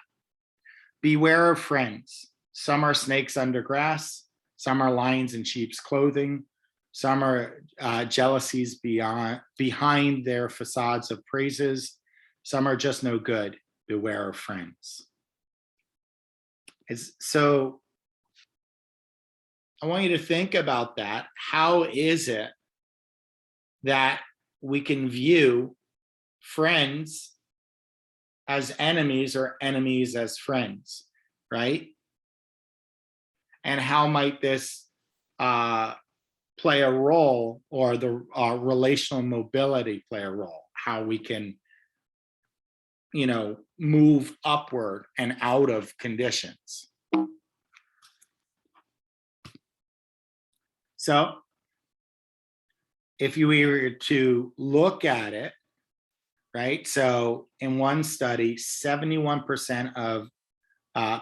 Beware of friends. Some are snakes under grass. Some are lions in sheep's clothing. Some are jealousies behind their facades of praises. Some are just no good. Beware of friends. So I want you to think about that. How is it that we can view friends as enemies or enemies as friends, right? And how might this play a role, or the relational mobility play a role? How we can, move upward and out of conditions. So if you were to look at it, right? So in one study, 71% of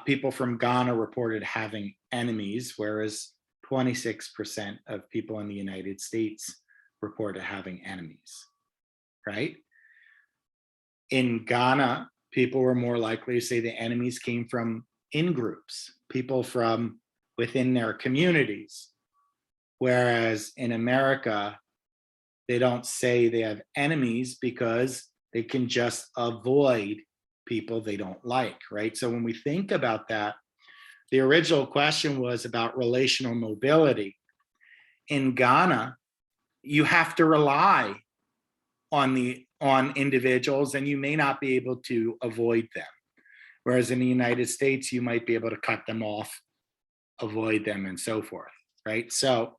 people from Ghana reported having enemies, whereas 26% of people in the United States reported having enemies, right? In Ghana, people were more likely to say the enemies came from in-groups, people from within their communities. Whereas in America, they don't say they have enemies because They can just avoid people they don't like, right? So when we think about that, the original question was about relational mobility. In Ghana, you have to rely on individuals, and you may not be able to avoid them. Whereas in the United States, you might be able to cut them off, avoid them, and so forth, right? So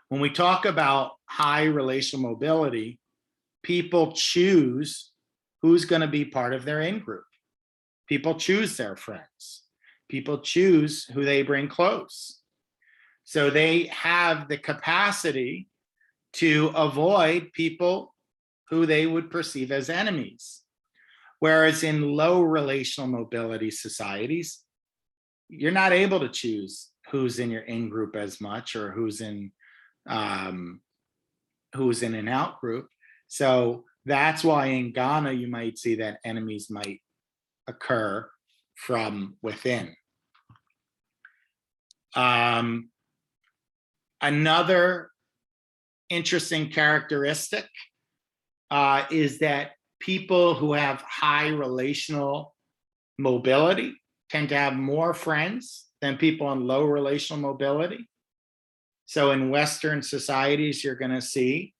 when we talk about high relational mobility, people choose who's going to be part of their in-group. People choose their friends. People choose who they bring close. So they have the capacity to avoid people who they would perceive as enemies. Whereas in low relational mobility societies, you're not able to choose who's in your in-group as much, or who's in an out group. So that's why in Ghana, you might see that enemies might occur from within. Another interesting characteristic is that people who have high relational mobility tend to have more friends than people in low relational mobility. So in Western societies, you're going to see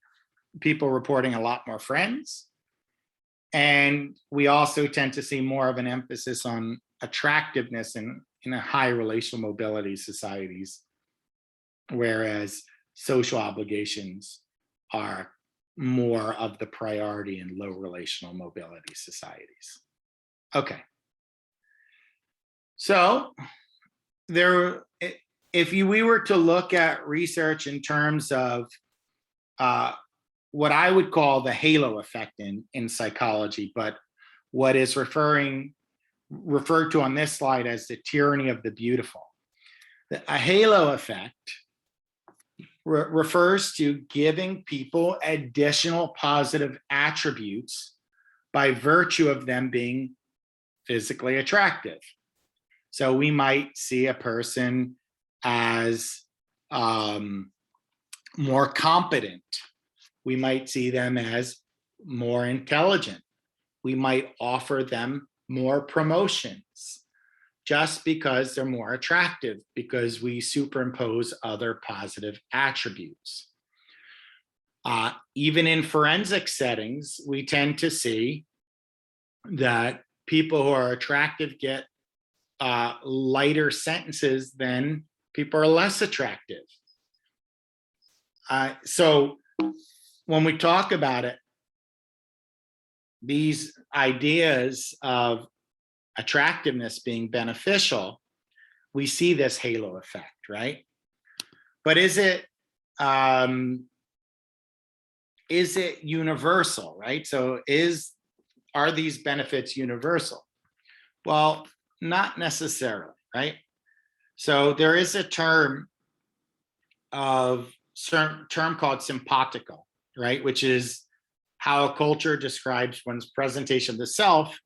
people reporting a lot more friends. And we also tend to see more of an emphasis on attractiveness in a high relational mobility societies, whereas social obligations are more of the priority in low relational mobility societies. Okay. So we were to look at research in terms of what I would call the halo effect in psychology, but what is referred to on this slide as the tyranny of the beautiful. A halo effect refers to giving people additional positive attributes by virtue of them being physically attractive. So we might see a person as more competent. We might see them as more intelligent. We might offer them more promotions just because they're more attractive, because we superimpose other positive attributes. Even in forensic settings, we tend to see that people who are attractive get lighter sentences than people who are less attractive. So when we talk about it, these ideas of attractiveness being beneficial, we see this halo effect, right? But is it universal, right? So are these benefits universal? Well, not necessarily, right? So there is a term called simpatico, right? Which is how a culture describes one's presentation of the self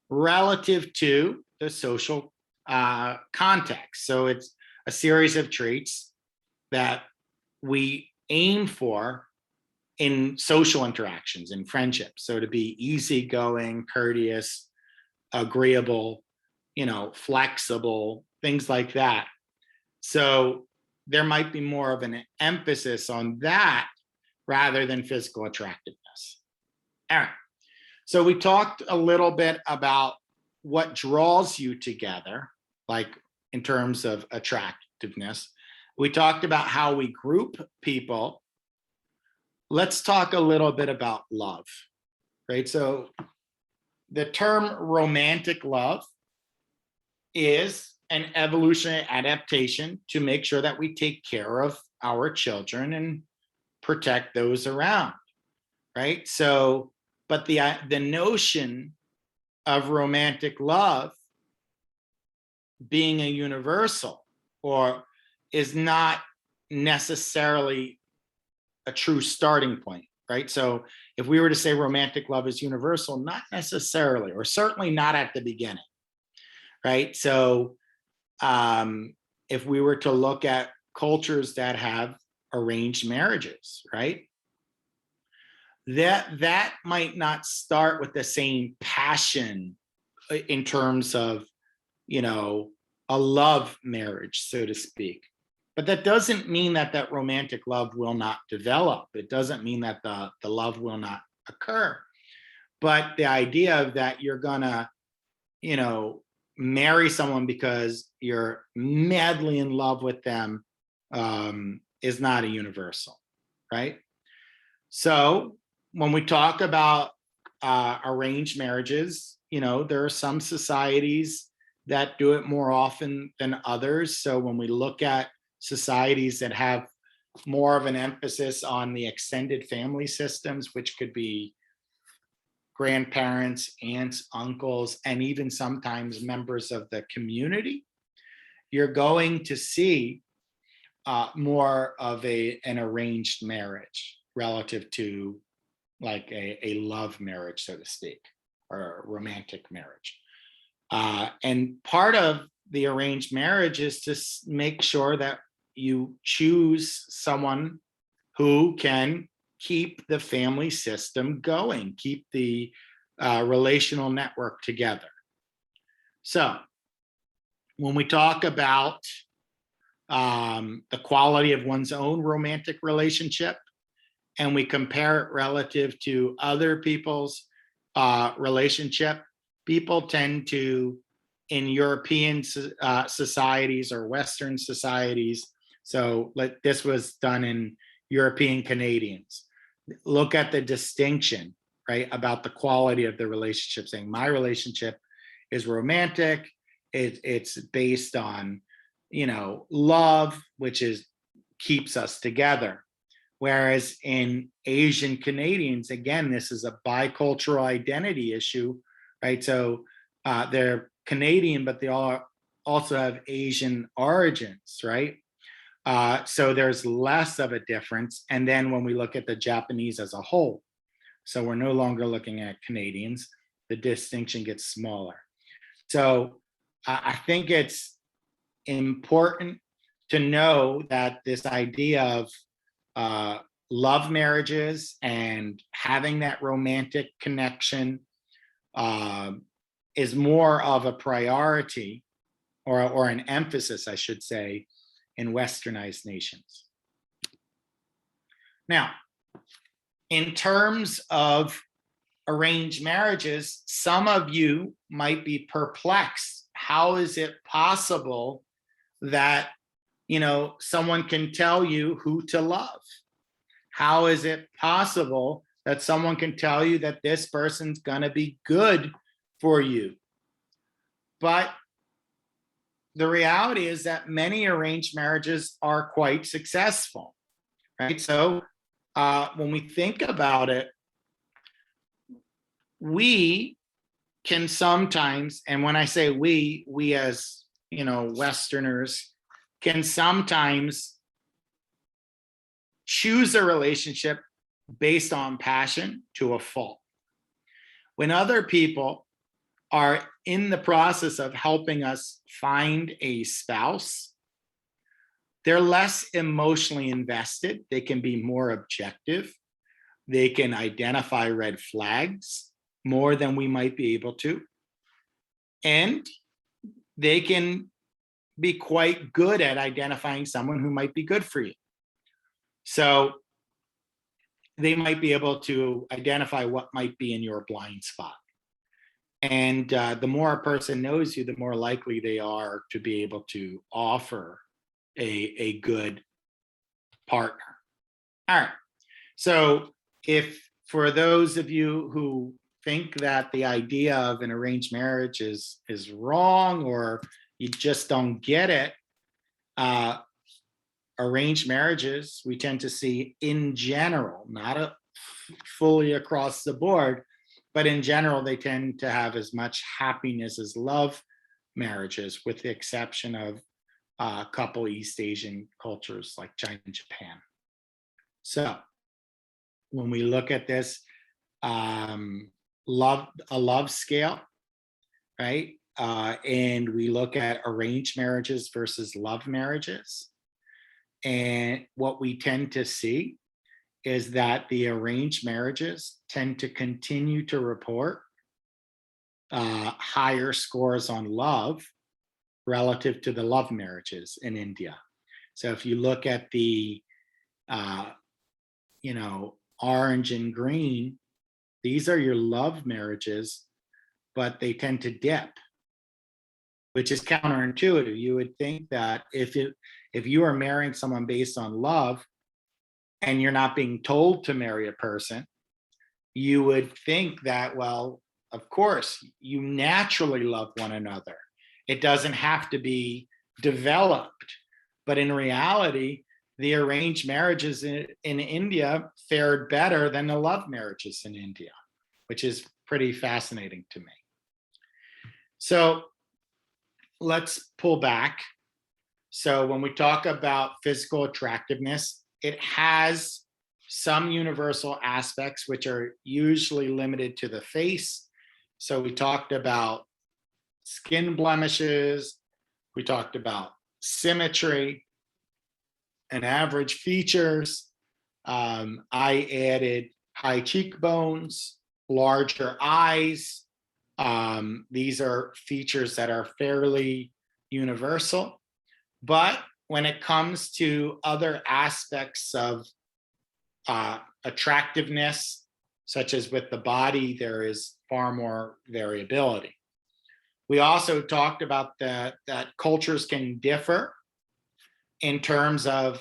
relative to the social context. So it's a series of traits that we aim for in social interactions, in friendships. So to be easygoing, courteous, agreeable, flexible, things like that. So there might be more of an emphasis on that rather than physical attractiveness. All right. So we talked a little bit about what draws you together, like in terms of attractiveness. We talked about how we group people. Let's talk a little bit about love, right? So the term romantic love is an evolutionary adaptation to make sure that we take care of our children and protect those around, right? So, but the notion of romantic love being a universal or is not necessarily a true starting point, right? So if we were to say romantic love is universal, not necessarily, or certainly not at the beginning, right? So if we were to look at cultures that have arranged marriages, right? that might not start with the same passion in terms of, a love marriage, so to speak. But that doesn't mean that that romantic love will not develop. It doesn't mean that the love will not occur. But the idea of that you're gonna, marry someone because you're madly in love with them is not a universal, right? So when we talk about arranged marriages, there are some societies that do it more often than others. So when we look at societies that have more of an emphasis on the extended family systems, which could be grandparents, aunts, uncles, and even sometimes members of the community, you're going to see more of an arranged marriage relative to like a love marriage, so to speak, or a romantic marriage. And part of the arranged marriage is to make sure that you choose someone who can keep the family system going, keep the relational network together. So when we talk about the quality of one's own romantic relationship, and we compare it relative to other people's relationship, people tend to, in European societies or Western societies, so this was done in European Canadians, look at the distinction, right, about the quality of the relationship, saying my relationship is romantic, it's based on, love, which keeps us together. Whereas in Asian Canadians, again, this is a bicultural identity issue, right? So they're Canadian, but they all also have Asian origins, right? So there's less of a difference. And then when we look at the Japanese as a whole, so we're no longer looking at Canadians, the distinction gets smaller. So I think it's important to know that this idea of love marriages and having that romantic connection is more of a priority or an emphasis, I should say, in Westernized nations. Now, in terms of arranged marriages, some of you might be perplexed. How is it possible that someone can tell you who to love? How is it possible that someone can tell you that this person's gonna be good for you? But the reality is that many arranged marriages are quite successful, right? So when we think about it, we can sometimes, and when I say we as Westerners, can sometimes choose a relationship based on passion to a fault. When other people are in the process of helping us find a spouse, they're less emotionally invested. They can be more objective. They can identify red flags more than we might be able to. And they can be quite good at identifying someone who might be good for you. So they might be able to identify what might be in your blind spot. And the more a person knows you, the more likely they are to be able to offer a good partner. All right. So if for those of you who think that the idea of an arranged marriage is wrong, or you just don't get it, arranged marriages we tend to see in general, not fully across the board, but in general, they tend to have as much happiness as love marriages, with the exception of a couple East Asian cultures like China and Japan. So when we look at this, a love scale, right? And we look at arranged marriages versus love marriages. And what we tend to see is that the arranged marriages tend to continue to report higher scores on love relative to the love marriages in India. So if you look at the, orange and green, these are your love marriages, but they tend to dip, which is counterintuitive. You would think that if you are marrying someone based on love and you're not being told to marry a person, you would think that, well, of course, you naturally love one another. It doesn't have to be developed. But in reality, the arranged marriages in India fared better than the love marriages in India, which is pretty fascinating to me. So let's pull back. So when we talk about physical attractiveness, it has some universal aspects, which are usually limited to the face. So we talked about skin blemishes, we talked about symmetry and average features. I added high cheekbones, larger eyes. These are features that are fairly universal. But when it comes to other aspects of attractiveness, such as with the body, there is far more variability. We also talked about that cultures can differ in terms of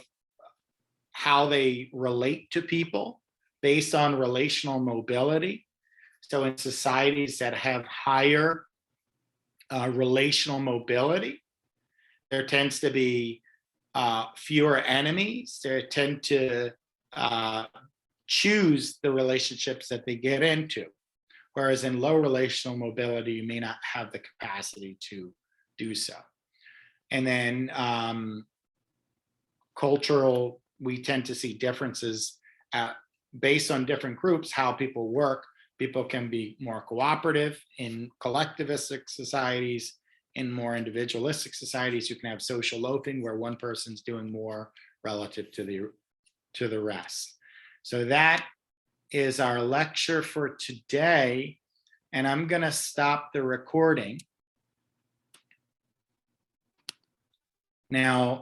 how they relate to people based on relational mobility. So in societies that have higher relational mobility, there tends to be fewer enemies. They tend to choose the relationships that they get into. Whereas in low relational mobility, you may not have the capacity to do so. And then cultural, we tend to see differences based on different groups, how people work. People can be more cooperative in collectivistic societies. In more individualistic societies, you can have social loafing where one person's doing more relative to the rest. So that is our lecture for today. And I'm going to stop the recording. Now,